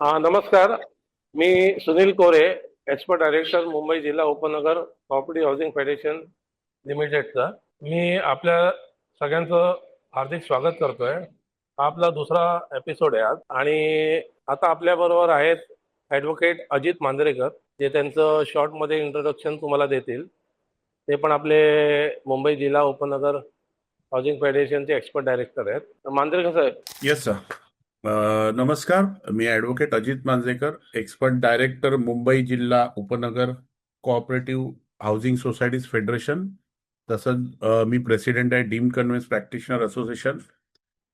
हा, नमस्कार. मी सुनील कोरे, expert director, Mumbai जिल्हा उपनगर प्रॉपर्टी हाऊसिंग फेडरेशन लिमिटेडचा. मी आपल्या सगळ्यांचं हार्दिक स्वागत करतोय. हा आपला दुसरा एपिसोड आहे आज. आणि आता आपल्या बरोबर आहेत ॲडव्होकेट अजित मांजरेकर, जे त्यांचं शॉर्टमध्ये इंट्रोडक्शन तुम्हाला देतील. ते पण आपले मुंबई जिल्हा उपनगर हाऊसिंग फेडरेशनचे एक्सपर्ट डायरेक्टर आहेत. मांजरेकर साहेब. Yes sir. नमस्कार. मी advocate Ajit Manjrekar, expert director, Mumbai जिल्हा उपनगर कोऑपरेटिव्ह हाऊसिंग सोसायटीज फेडरेशन. तसंच मी प्रेसिडेंट आहे डीम कन्व्हेन्स प्रॅक्टिशनर असोसिएशन.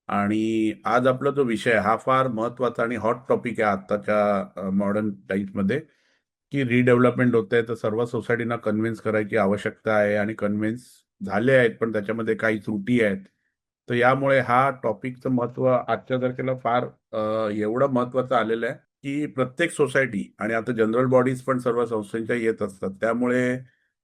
आणि आज आपला जो विषय आहे हा फार महत्वाचा आणि हॉट टॉपिक आहे आत्ताच्या मॉडर्न टाईपमध्ये, की रिडेव्हलपमेंट होत आहे तर सर्व सोसायटींना कन्व्हिन्स करायची आवश्यकता आहे आणि कन्व्हिन्स झाले आहेत पण त्याच्यामध्ये काही त्रुटी आहेत. तर यामुळे हा टॉपिकचं महत्व आजच्या तारखेला फार एवढं महत्वाचं आलेलं आहे की प्रत्येक सोसायटी आणि आता जनरल बॉडीज पण सर्व संस्थांच्या येत असतात, त्यामुळे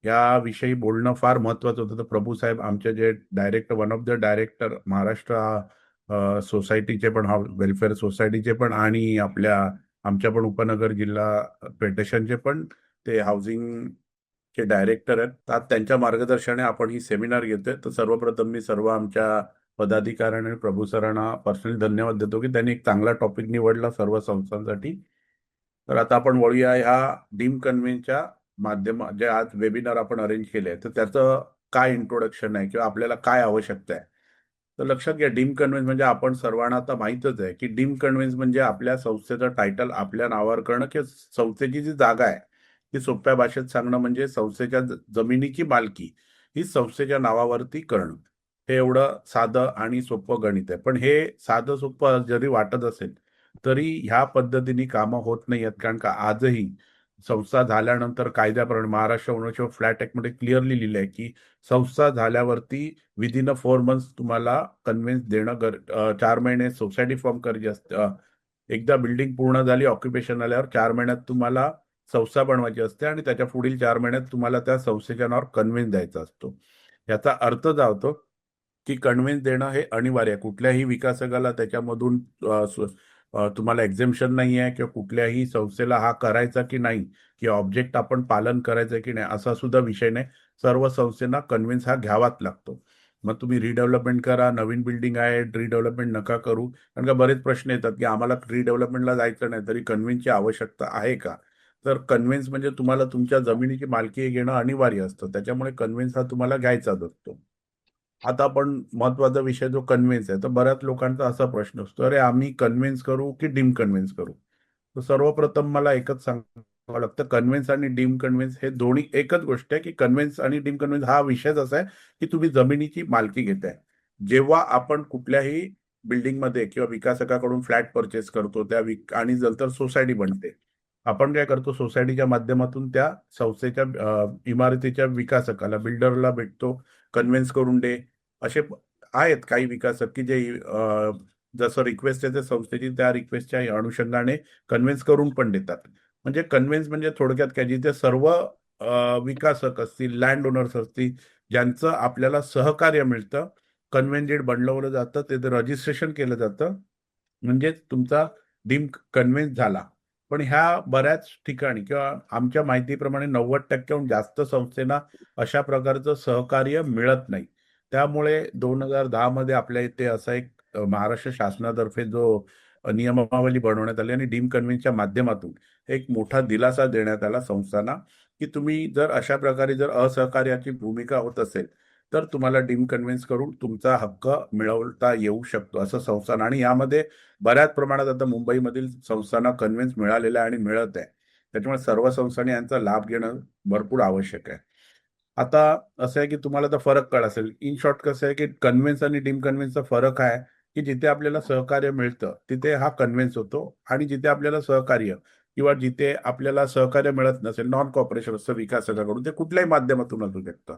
याविषयी बोलणं फार महत्वाचं होतं. तर प्रभू साहेब आमचे जे director, one of the director Maharashtra सोसायटीचे पण, वेलफेअर सोसायटीचे पण, आणि आमच्या पण उपनगर जिल्हा फेडरेशनचे पण ते हाऊसिंगचे डायरेक्टर आहेत. तर त्यांच्या मार्गदर्शनाने आपण ही सेमिनार घेतोय. तर सर्वप्रथम मी सर्व आमच्या पदाधिकाऱ्यांनी आणि प्रभू सरांना पर्सनली धन्यवाद देतो की त्यांनी एक चांगला टॉपिक निवडला सर्व संस्थांसाठी. तर आता आपण वळूया ह्या डीम कन्व्हेन्सच्या माध्यम, जे आज वेबिनार आपण अरेंज केले तर त्याचं काय इंट्रोडक्शन आहे किंवा आपल्याला काय आवश्यकता आहे. तर लक्षात घ्या, डीम कन्व्हेन्स म्हणजे आपण सर्वांना आता माहितच आहे की डीम कन्व्हेन्स म्हणजे आपल्या संस्थेचं टायटल आपल्या नावावर करणं किंवा संस्थेची जी जागा आहे ती सोप्या भाषेत सांगणं म्हणजे संस्थेच्या जमिनीची मालकी ही संस्थेच्या नावावरती करणं. हे एवढं साधं आणि सोपं गणित आहे. पण हे साधं सोपं जरी वाटत असेल तरी ह्या पद्धतीने कामं होत नाही आहेत. कारण का आजही संस्था झाल्यानंतर कायद्याप्रमाणे महाराष्ट्र ओनरशिप फ्लॅट ऍक्ट मध्ये क्लिअरली लिहिलंय की संस्था झाल्यावरती विदिन 4 मंथ्स तुम्हाला कन्व्हिन्स देणं 4 महिने सोसायटी फॉर्म करायची असते. एकदा बिल्डिंग पूर्ण झाली, ऑक्युपेशन आल्यावर 4 महिन्यात तुम्हाला संस्था बनवायची असते आणि त्याच्या पुढील 4 महिन्यात तुम्हाला त्या संस्थेच्या नावावर कन्व्हिन्स द्यायचा असतो. याचा अर्थ काय होतो की कन्व्हिन्स देणं हे अनिवार्य आहे. कुठल्याही विकासकाला त्याच्यामधून तुम्हाला एक्झेम्पशन नाही आहे किंवा कुठल्याही संस्थेला हा करायचा की नाही किंवा ऑब्जेक्ट आपण पालन करायचं की नाही असा सुद्धा विषय नाही. सर्व संस्थांना कन्व्हिन्स हा घ्यावाच लागतो. मग तुम्ही रिडेव्हलपमेंट करा, नवीन बिल्डिंग आहे, रिडेव्हलपमेंट नका करू. कारण का बरेच प्रश्न येतात की आम्हाला रिडेव्हलपमेंटला जायचं नाही तरी कन्व्हिन्सची आवश्यकता आहे का. तर कन्व्हिन्स म्हणजे तुम्हाला तुमच्या जमिनीची मालकी घेणं अनिवार्य असतं, त्याच्यामुळे कन्व्हिन्स हा तुम्हाला घ्यायचाच असतो. आता आपण महत्वाचा विषय जो कन्व्हिन्स आहे, तर बऱ्याच लोकांचा असा प्रश्न असतो, अरे आम्ही कन्व्हिन्स करू की डीम कन्व्हिन्स करू. तर सर्वप्रथम मला एकच सांगावं लागतं, कन्व्हिन्स आणि डीम कन्व्हिन्स हे दोन्ही एकच गोष्ट आहे. की कन्व्हिन्स आणि डीम कन्व्हिन्स हा विषयच असा आहे की तुम्ही जमिनीची मालकी घेताय. जेव्हा आपण कुठल्याही बिल्डिंगमध्ये किंवा विकासकाकडून फ्लॅट परचेस करतो आणि नंतर सोसायटी बनते, आपण काय करतो, सोसायटीच्या माध्यमातून त्या संस्थेच्या इमारतीच्या विकासकाला, बिल्डरला भेटतो, कन्व्हिन्स करून दे. असे आहेत काही विकासक की जे जसं रिक्वेस्ट येते संस्थेची त्या रिक्वेस्टच्या अनुषंगाने कन्व्हिन्स करून पण देतात. म्हणजे कन्व्हिन्स म्हणजे थोडक्यात काय, जिथे सर्व विकासक असतील, लँड ओनर्स असतील, ज्यांचं आपल्याला सहकार्य मिळतं, कन्व्हिन्स बनवलं जातं, ते रजिस्ट्रेशन केलं जातं, म्हणजे तुमचा डीम कन्व्हिन्स झाला. पण ह्या बऱ्याच ठिकाणी किंवा आमच्या माहितीप्रमाणे 90%हून जास्त संस्थेना अशा प्रकारचं सहकार्य मिळत नाही. त्यामुळे 2010 मध्ये आपल्या इथे असा एक महाराष्ट्र शासनातर्फे जो नियमावली बनवण्यात आली आणि डीम कन्व्हिन्सच्या माध्यमातून एक मोठा दिलासा देण्यात आला संस्थांना, की तुम्ही जर अशा प्रकारे जर असहकार्याची भूमिका होत असेल तर तुम्हाला डीम कन्व्हिन्स करून तुमचा हक्क मिळवता येऊ शकतो असं संस्थान. आणि यामध्ये बऱ्याच प्रमाणात आता मुंबईमधील संस्थांना कन्व्हिन्स मिळालेला आहे आणि मिळत आहे. त्याच्यामुळे सर्व संस्थांनी यांचा लाभ घेणं भरपूर आवश्यक आहे. आता असं आहे की तुम्हाला तर फरक कळला असेल. इन शॉर्ट कसं आहे की कन्व्हिन्स आणि डीम कन्व्हिन्सचा फरक आहे की जिथे आपल्याला सहकार्य मिळतं तिथे हा कन्व्हिन्स होतो, आणि जिथे आपल्याला सहकार्य किंवा जिथे आपल्याला सहकार्य मिळत नसेल, नॉन कॉपरेशन असतं विकासकाकडून, ते कुठल्याही माध्यमातून असू शकतं.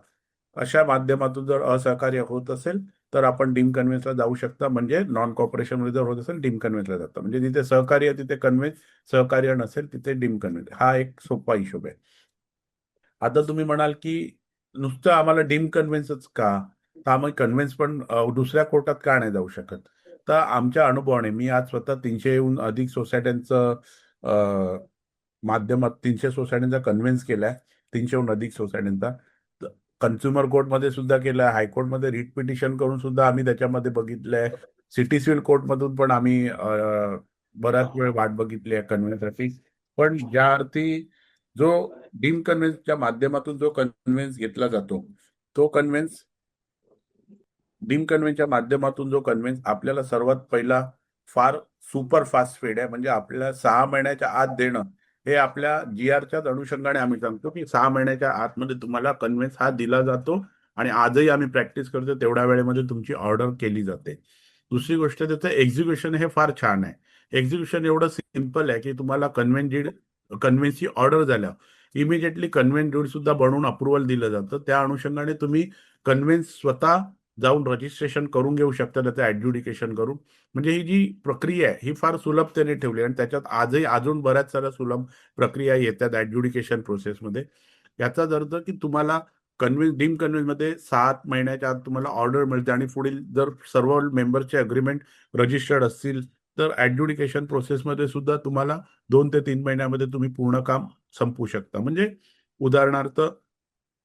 अशा माध्यमातून जर असहकार्य होत असेल तर आपण डीम कन्व्हिन्सला जाऊ शकता. म्हणजे नॉन कॉपरेशन मध्ये जर होत असेल डीम कन्व्हिन्सला जातं. म्हणजे जिथे सहकार्य तिथे कन्व्हिन्स, सहकार्य नसेल तिथे डीम कन्व्हिन्स. हा एक सोपा हिशोब आहे. आता तुम्ही म्हणाल की नुसतं आम्हाला डीम कन्व्हिन्सच का, तर आम्ही कन्व्हिन्स पण दुसऱ्या कोर्टात का नाही जाऊ शकत. तर आमच्या अनुभवाने मी आज स्वतः 300हून अधिक सोसायट्यांचं माध्यमात 300 सोसायट्यांचा कन्व्हिन्स केलाय, 300हून अधिक सोसायट्यांचा. कन्झ्युमर कोर्टमध्ये सुद्धा केलाय, हायकोर्टमध्ये रिट पिटिशन करून सुद्धा आम्ही त्याच्यामध्ये बघितलंय. सिटी सिव्हिल कोर्टमधून पण आम्ही बराच वेळ वाट बघितली आहे कन्व्हिन्ससाठी. पण ज्या अर्थी जो डीम कन्व्हिन्सच्या माध्यमातून जो कन्व्हिन्स घेतला जातो, तो कन्व्हिन्स डीम कन्व्हेन्सच्या माध्यमातून जो कन्व्हेन्स आपल्याला सर्वात पहिला फार सुपर फास्ट फीड आहे. म्हणजे आपल्याला 6 महिन्याच्या आत देणं, हे आपल्या GRच्याच अनुषंगाने आम्ही सांगतो की 6 महिन्याच्या आतमध्ये तुम्हाला कन्व्हेन्स हा दिला जातो. आणि आजही आम्ही प्रॅक्टिस करतो, तेवढ्या वेळेमध्ये तुमची ऑर्डर केली जाते. दुसरी गोष्ट, त्याचं एक्झिक्युशन हे फार छान आहे. एक्झिक्युशन एवढं सिम्पल आहे की तुम्हाला कन्व्हेन्सची ऑर्डर झाल्यावर इमिजिएटली कन्व्हेन्स डीड सुद्धा बनवून अप्रुव्हल दिलं जातं. त्या अनुषंगाने तुम्ही कन्व्हेन्स स्वतः जाऊन रजिस्ट्रेशन करून घेऊ शकता, त्याचं ऍड्ज्युडिकेशन करून. म्हणजे ही जी प्रक्रिया आहे ही फार सुलभतेने ठेवली, आणि त्याच्यात आजही अजून बऱ्याच साऱ्या सुलभ प्रक्रिया येतात ऍड्ज्युडिकेशन प्रोसेसमध्ये. याचाच अर्थ की तुम्हाला डीम कन्व्हिन्समध्ये 7 महिन्याच्या आत तुम्हाला ऑर्डर मिळते, आणि पुढील जर सर्व मेंबरचे अग्रीमेंट रजिस्टर्ड असतील तर ऍड्ज्युडिकेशन प्रोसेसमध्ये सुद्धा तुम्हाला 2 ते 3 महिन्यामध्ये तुम्ही पूर्ण काम संपवू शकता. म्हणजे उदाहरणार्थ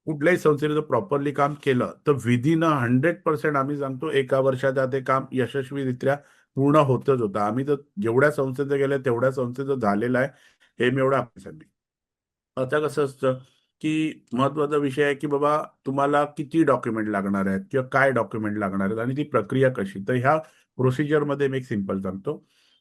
कुठल्याही संस्थेने जर प्रॉपरली काम केलं तर विदिन 100% आम्ही सांगतो 1 वर्षात ते काम यशस्वीरित्या पूर्ण होतच होतं. आम्ही तर जेवढ्या संस्थेचं गेल्या तेवढ्या संस्थेचं झालेलं आहे, हे मी एवढं आपण सांगेन. आता कसं असतं की महत्वाचा विषय आहे की बाबा तुम्हाला किती डॉक्युमेंट लागणार आहेत किंवा काय डॉक्युमेंट लागणार आहेत आणि ती प्रक्रिया कशी. तर ह्या प्रोसिजरमध्ये मी एक सिंपल सांगतो.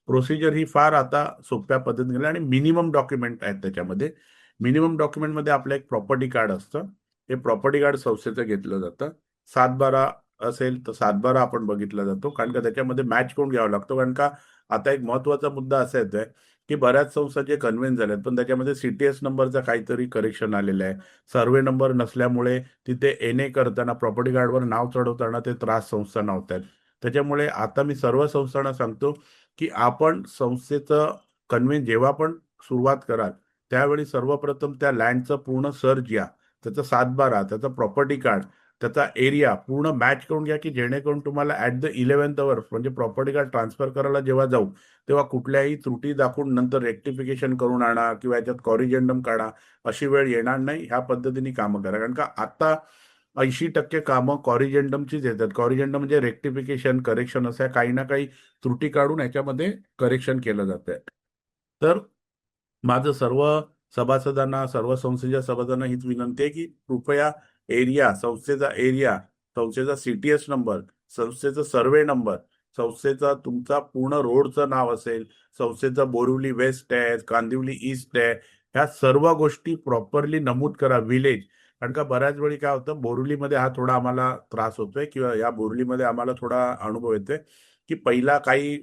प्रोसिजर ही फार आता सोप्या पद्धतीने गेली, आणि मिनिमम डॉक्युमेंट आहेत त्याच्यामध्ये. मिनिमम डॉक्युमेंटमध्ये आपलं एक प्रॉपर्टी कार्ड असतं. हे प्रॉपर्टी कार्ड संस्थेचं घेतलं जातं. 7/12 असेल तर 7/12 आपण बघितला जातो, कारण का त्याच्यामध्ये मॅच करून घ्यावा लागतो. कारण का आता एक महत्वाचा मुद्दा असा येतोय की बऱ्याच संस्था जे कन्व्हिन्स झाल्यात पण त्याच्यामध्ये CTS नंबरचा काहीतरी करेक्शन आलेलं आहे. सर्वे नंबर नसल्यामुळे तिथे NA करताना प्रॉपर्टी कार्डवर नाव चढवताना ते त्रास संस्थांना होत आहेत. त्याच्यामुळे आता मी सर्व संस्थांना सांगतो की आपण संस्थेचं कन्व्हिन्स जेव्हा पण सुरुवात कराल त्यावेळी सर्वप्रथम त्या लँडचं पूर्ण सर्च घ्या, त्याचं 7/12, त्याचं प्रॉपर्टी कार्ड, त्याचा एरिया पूर्ण मॅच करून घ्या, की जेणेकरून तुम्हाला ऍट द 11th आवर म्हणजे प्रॉपर्टी कार्ड ट्रान्सफर करायला जेव्हा जाऊ तेव्हा कुठल्याही त्रुटी दाखवून नंतर रेक्टिफिकेशन करून आणा किंवा याच्यात कॉरिजेंडम काढा, अशी वेळ येणार नाही. ह्या पद्धतीने कामं करा, कारण का आता 80% कामं कॉरिजेंडमचीच येतात. कॉरिजेंडम म्हणजे रेक्टिफिकेशन, करेक्शन, अशा काही ना काही त्रुटी काढून याच्यामध्ये करेक्शन केलं जातं. तर माझं सर्व सभासदांना, सर्व संस्थेच्या सभासदांना हीच विनंती आहे की कृपया संस्थेचा एरिया, संस्थेचा CTS नंबर, संस्थेचा सर्वे नंबर, संस्थेचा तुमचा पूर्ण रोडचं नाव असेल, संस्थेचा बोरिवली वेस्ट आहे, कांदिवली ईस्ट आहे, ह्या सर्व गोष्टी प्रॉपरली नमूद करा. विलेज, कारण का बऱ्याच वेळी काय होतं, बोरिवलीमध्ये हा थोडा आम्हाला त्रास होतोय किंवा या बोरिवलीमध्ये आम्हाला थोडा अनुभव येतोय की पहिला काही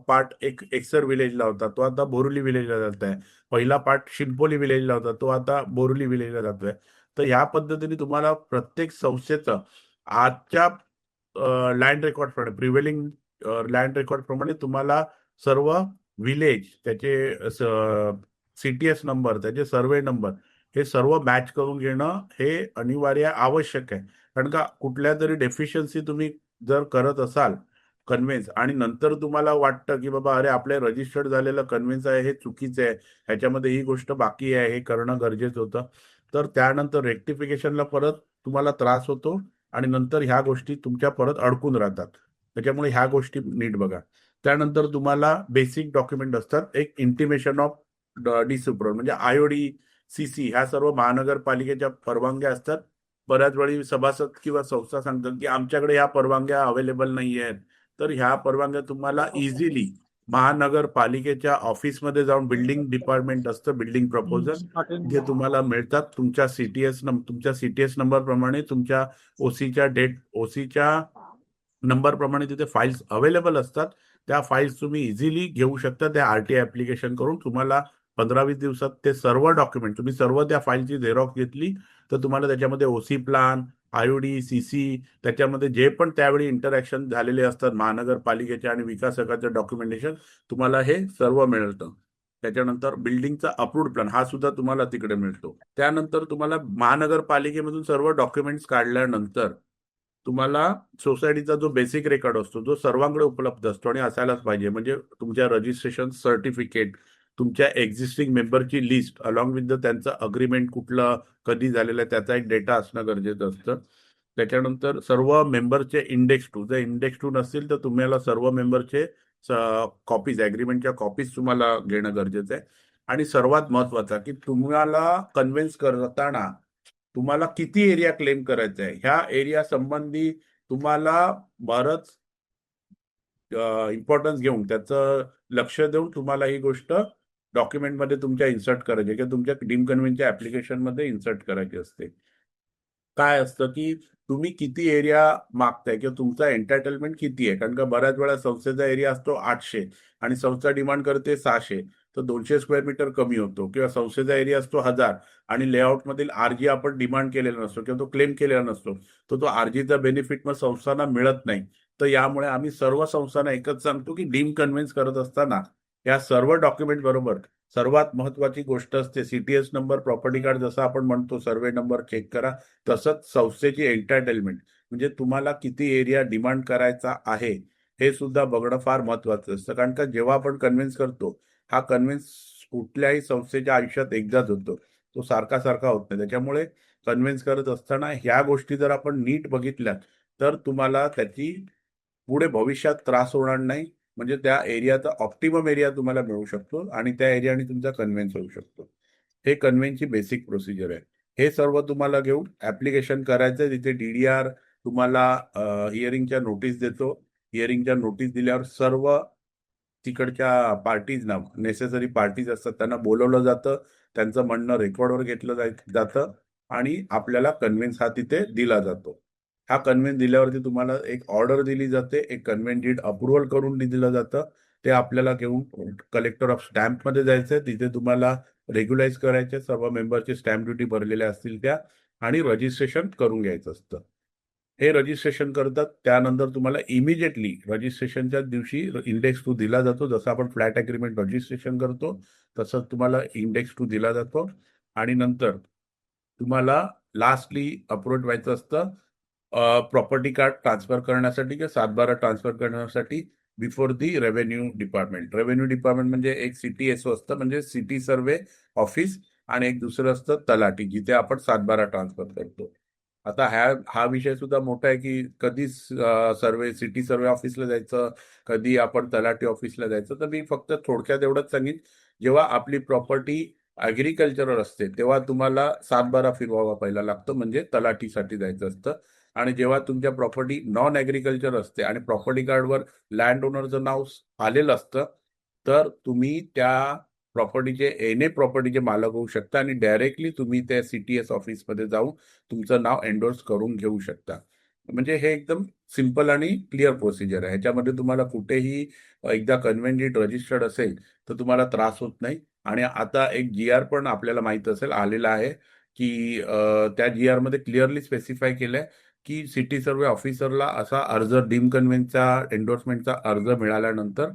पार्ट एक एक्सर विलेजला होता, तो आता बोरिवली विलेजला जात आहे. पहिला पार्ट शिंपोली विलेजला होता, तो आता बोरिवली विलेजला जातोय. तर ह्या पद्धतीने तुम्हाला प्रत्येक संस्थेचं आजच्या लँड रेकॉर्ड प्रमाणे, प्रिव्हेलिंग लँड रेकॉर्ड प्रमाणे तुम्हाला सर्व विलेज, त्याचे CTS नंबर, त्याचे सर्वे नंबर, हे सर्व मॅच करून घेणं हे अनिवार्य आवश्यक आहे. कारण का कुठल्या तरी डेफिशियन्सी तुम्ही जर करत असाल कन्व्हेन्स, आणि नंतर तुम्हाला वाटतं की बाबा अरे आपल्या रजिस्टर्ड झालेलं कन्व्हेन्स आहे हे चुकीचं आहे, ह्याच्यामध्ये ही गोष्ट बाकी आहे, हे करणं गरजेचं होतं, तर त्यानंतर रेक्टिफिकेशनला परत तुम्हाला त्रास होतो, आणि नंतर ह्या गोष्टी तुमच्या परत अडकून राहतात. त्याच्यामुळे ह्या गोष्टी नीट बघा. त्यानंतर तुम्हाला बेसिक डॉक्युमेंट असतात. एक इंटिमेशन ऑफ डिसअप्रुव्हल, म्हणजे IOD, CC, ह्या सर्व महानगरपालिकेच्या परवानग्या असतात. बऱ्याच वेळी सभासद किंवा संस्था सांगतात की आमच्याकडे ह्या परवानग्या अवेलेबल नाही आहेत. तर ह्या परवानग्या तुम्हाला इझिली महानगरपालिकेच्या ऑफिसमध्ये जाऊन, बिल्डिंग डिपार्टमेंट असतं, बिल्डिंग प्रपोजल, जे तुम्हाला मिळतात तुमच्या CTS नंबर प्रमाणे, तुमच्या ओसीच्या नंबर प्रमाणे तिथे फाईल्स अवेलेबल असतात. त्या फाईल्स तुम्ही इझिली घेऊ शकता. त्या RTI ऍप्लिकेशन करून तुम्हाला 15-20 दिवसात ते सर्व डॉक्युमेंट, तुम्ही सर्व त्या फाईलची झेरॉक्स घेतली तर तुम्हाला त्याच्यामध्ये OC प्लान, IOD, CC, त्याच्यामध्ये जे पण त्यावेळी इंटरॅक्शन झालेले असतात महानगरपालिकेचे आणि विकासकाचं डॉक्युमेंटेशन, तुम्हाला हे सर्व मिळतं. त्याच्यानंतर बिल्डिंगचा अप्रूव्ड प्लॅन हा सुद्धा तुम्हाला तिकडे मिळतो. त्यानंतर तुम्हाला महानगरपालिकेमधून सर्व डॉक्युमेंट्स काढल्यानंतर तुम्हाला सोसायटीचा जो बेसिक रेकॉर्ड असतो जो सर्वांकडे उपलब्ध असतो आणि असायलाच पाहिजे. म्हणजे तुमच्या रजिस्ट्रेशन सर्टिफिकेट, तुमच्या एक्झिस्टिंग मेंबरची लिस्ट अलॉंग विथ त्यांचं अग्रीमेंट कुठलं कधी झालेलं आहे त्याचा एक डेटा असणं गरजेचं असतं. त्याच्यानंतर सर्व मेंबरचे इंडेक्स टू, जर इंडेक्स टू नसतील तर तुम्हाला सर्व मेंबरचे कॉपीज, अग्रीमेंटच्या कॉपीज तुम्हाला घेणं गरजेचं आहे. आणि सर्वात महत्वाचा की तुम्हाला कन्व्हिन्स करताना तुम्हाला किती एरिया क्लेम करायचा आहे ह्या एरिया संबंधी तुम्हाला बरंच इम्पॉर्टन्स घेऊन त्याचं लक्ष देऊन तुम्हाला ही गोष्ट डॉक्युमेंटमध्ये तुमच्या इन्सर्ट करायची किंवा तुमच्या डीम कन्व्हेन्सच्या ऍप्लिकेशनमध्ये इन्सर्ट करायची असते. काय असतं की तुम्ही किती एरिया मागताय किंवा तुमचा एंटायटलमेंट किती आहे. कारण का बऱ्याच वेळा संस्थेचा एरिया असतो 800 आणि संस्था डिमांड करते 600, तर 200 स्क्वेअर मीटर कमी होतो. किंवा संस्थेचा एरिया असतो 1000 आणि लेआउट मधील आरजी आपण डिमांड केलेला नसतो किंवा तो क्लेम केलेला नसतो, तर तो आरजीचा बेनिफिट मग संस्थांना मिळत नाही. तर यामुळे आम्ही सर्व संस्थांना एकच सांगतो की डीम कन्व्हिन्स करत असताना या सर्व डॉक्युमेंट बरोबर सर्वात महत्वाची गोष्ट असते सीटीएस नंबर, प्रॉपर्टी कार्ड जसं आपण म्हणतो, सर्वे नंबर चेक करा. तसंच संस्थेची एंटायटलमेंट म्हणजे तुम्हाला किती एरिया डिमांड करायचा आहे हे सुद्धा बघणं फार महत्वाचं असतं. कारण का जेव्हा आपण कन्व्हिन्स करतो हा कन्व्हिन्स कुठल्याही संस्थेच्या आयुष्यात एकदाच होतो, तो सारखा सारखा होत नाही. त्याच्यामुळे कन्व्हिन्स करत असताना ह्या गोष्टी जर आपण नीट बघितल्यात तर तुम्हाला त्याची पुढे भविष्यात त्रास होणार नाही. म्हणजे त्या एरियाचा ऑप्टिमम एरिया तुम्हाला मिळू शकतो आणि त्या एरियाने तुमचा कन्व्हिन्स होऊ शकतो. हे कन्व्हिन्सची बेसिक प्रोसिजर आहे. हे सर्व तुम्हाला घेऊन ऍप्लिकेशन करायचं. तिथे डीडीआर तुम्हाला हिअरिंगच्या नोटीस देतो. हिअरिंगच्या नोटीस दिल्यावर सर्व तिकडच्या पार्टीजना, नेसेसरी पार्टीज असतात त्यांना बोलवलं जातं, त्यांचं म्हणणं रेकॉर्डवर घेतलं जातं आणि आपल्याला कन्व्हिन्स हा तिथे दिला जातो. हा कन्व्हिन्स दिल्यावरती तुम्हाला एक ऑर्डर दिली जाते, एक कन्व्हिन्स डीड अप्रुव्हल करून दिलं जातं. ते आपल्याला घेऊन कलेक्टर ऑफ स्टॅम्पमध्ये जायचंय. तिथे तुम्हाला रेग्युलाइज करायचे, सर्व मेंबरची स्टॅम्प ड्युटी भरलेल्या असतील त्या, आणि रजिस्ट्रेशन करून घ्यायचं असतं. हे रजिस्ट्रेशन करतात त्यानंतर तुम्हाला इमिजिएटली रजिस्ट्रेशनच्या दिवशी इंडेक्स टू दिला जातो. जसं आपण फ्लॅट अग्रीमेंट रजिस्ट्रेशन करतो तसंच तुम्हाला इंडेक्स टू दिला जातो. आणि नंतर तुम्हाला लास्टली अप्रोच व्हायचं असतं प्रॉपर्टी कार्ड ट्रान्सफर करण्यासाठी किंवा 7/12 ट्रान्सफर करण्यासाठी before the revenue department. Revenue department म्हणजे एक सीटीएसओ असतं, म्हणजे सिटी सर्वे ऑफिस, आणि एक दुसरं असतं तलाठी, जिथे आपण 7/12 ट्रान्सफर करतो. आता हा विषय सुद्धा मोठा आहे की कधी सर्वे सिटी सर्वे ऑफिसला जायचं, कधी आपण तलाठी ऑफिसला जायचं. तर मी फक्त थोडक्यात एवढंच सांगेन, जेव्हा आपली प्रॉपर्टी ॲग्रिकल्चरल असते तेव्हा तुम्हाला 7/12 फिरवावा पहिला लागतो, म्हणजे तलाठीसाठी जायचं असतं. आणि जेव्हा तुमच्या प्रॉपर्टी नॉन ॲग्रिकल्चर असते आणि प्रॉपर्टी कार्डवर लँड ओनरचं नाव आलेलं असतं, तर तुम्ही त्या प्रॉपर्टीचे मालक होऊ शकता आणि डायरेक्टली तुम्ही त्या सीटीएस ऑफिसमध्ये जाऊन तुमचं नाव एन्डोर्स करून घेऊ शकता. म्हणजे हे एकदम सिंपल आणि क्लिअर प्रोसिजर आहे. ह्याच्यामध्ये तुम्हाला कुठेही एकदा कन्व्हेंट रजिस्टर्ड असेल तर तुम्हाला त्रास होत नाही. आणि आता एक GR पण आपल्याला माहित असेल आलेला आहे की त्या GR मध्ये क्लिअरली स्पेसिफाय केलंय की सिटी सर्वे ऑफिसरला असा अर्ज, डीम कन्व्हेन्सचा एन्डोर्समेंटचा अर्ज मिळाल्यानंतर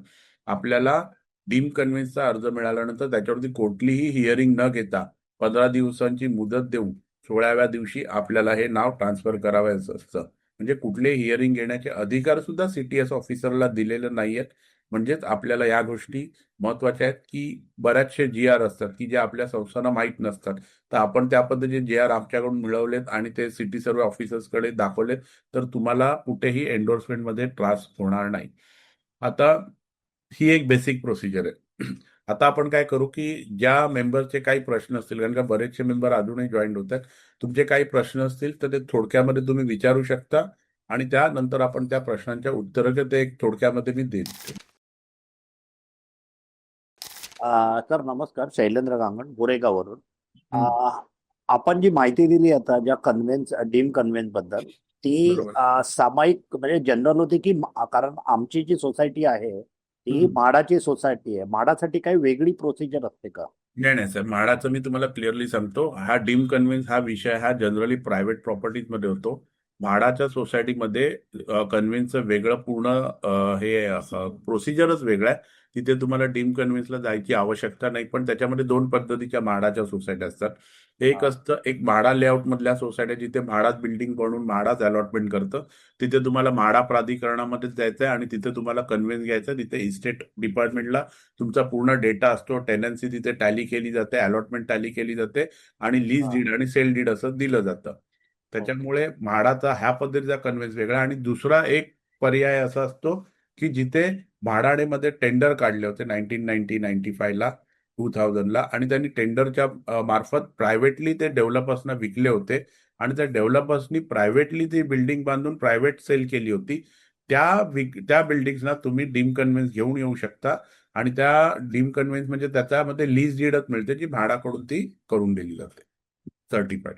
आपल्याला डीम कन्व्हेन्सचा अर्ज मिळाल्यानंतर त्याच्यावरती कुठलीही हिअरिंग न घेता 15 दिवसांची मुदत देऊन 16व्या दिवशी आपल्याला हे नाव ट्रान्सफर करावयाचं असतं. म्हणजे कुठले हिअरिंग घेण्याचे अधिकार सुद्धा सीटीएस ऑफिसरला दिलेले नाहीयेत. म्हणजेच आपल्याला या गोष्टी महत्वाच्या आहेत की बऱ्याचशे GR असतात की जे आपल्या संस्थांना माहीत नसतात, तर आपण त्या पद्धतीने GR आमच्याकडून मिळवलेत आणि ते सिटी सर्वे ऑफिसर्सकडे दाखवलेत तर तुम्हाला कुठेही एन्डोर्समेंटमध्ये त्रास होणार नाही. आता ही एक बेसिक प्रोसिजर आहे. आता आपण काय करू की ज्या मेंबरचे काही प्रश्न असतील, कारण का बरेचसे मेंबर अजूनही जॉईन होत आहेत, तुमचे काही प्रश्न असतील तर ते थोडक्यामध्ये तुम्ही विचारू शकता आणि त्यानंतर आपण त्या प्रश्नांच्या उत्तरं ते एक थोडक्यामध्ये मी देईन. सर नमस्कार, शैलेंद्र गांगण गोरेगाववरून. आपण जी माहिती दिली आता ज्या डीम कन्व्हेन्स बद्दल, ती बरोबर. सामायिक म्हणजे जनरल होती की कारण आमची जी सोसायटी आहे ती म्हाडाची सोसायटी आहे, म्हाडासाठी काही वेगळी प्रोसिजर असते का? नाही नाही सर, म्हाडाचं मी तुम्हाला क्लिअरली सांगतो, हा डीम कन्व्हेन्स हा विषय हा जनरली प्रायव्हेट प्रॉपर्टीज मध्ये होतो. म्हाडाच्या सोसायटीमध्ये कन्व्हेन्सचं वेगळं पूर्ण हे प्रोसिजरच वेगळं आहे. तिथे तुम्हाला डीम कन्व्हेन्सला जायची आवश्यकता नाही, पण त्याच्यामध्ये दोन पद्धतीच्या म्हाडाच्या सोसायट्या असतात. एक हा. असतं एक म्हाडा लेआउट मधल्या सोसायट्या, जिथे म्हाडाच बिल्डिंग बनवून म्हाडाच अलॉटमेंट करतं. तिथे तुम्हाला म्हाडा प्राधिकरणामध्ये जायचं आहे आणि तिथे तुम्हाला कन्व्हेन्स घ्यायचा आहे. तिथे इस्टेट डिपार्टमेंटला तुमचा पूर्ण डेटा असतो, टेनन्सी तिथे टॅली केली जाते, अलॉटमेंट टॅली केली जाते आणि लीज हा. डीड आणि सेल डीड असं दिलं जातं. ओके. त्याच्यामुळे म्हाडाचा ह्या पद्धतीचा कन्व्हेन्स वेगळा. आणि दुसरा एक पर्याय असा असतो की जिथे म्हाडामध्ये टेंडर काढले होते 1995ला 2000ला, आणि त्यांनी टेंडरच्या मार्फत प्रायव्हेटली ते डेव्हलपर्सना विकले होते आणि त्या डेव्हलपर्सनी प्रायव्हेटली ती बिल्डिंग बांधून प्रायव्हेट सेल केली होती. त्या बिल्डिंग्सना तुम्ही डीम कन्व्हेन्स घेऊन येऊ शकता आणि त्या डीम कन्व्हेन्स म्हणजे त्याच्यामध्ये लीज डीडच मिळते, जी म्हाडाकडून ती करून दिली जाते, सर्टिफाईड.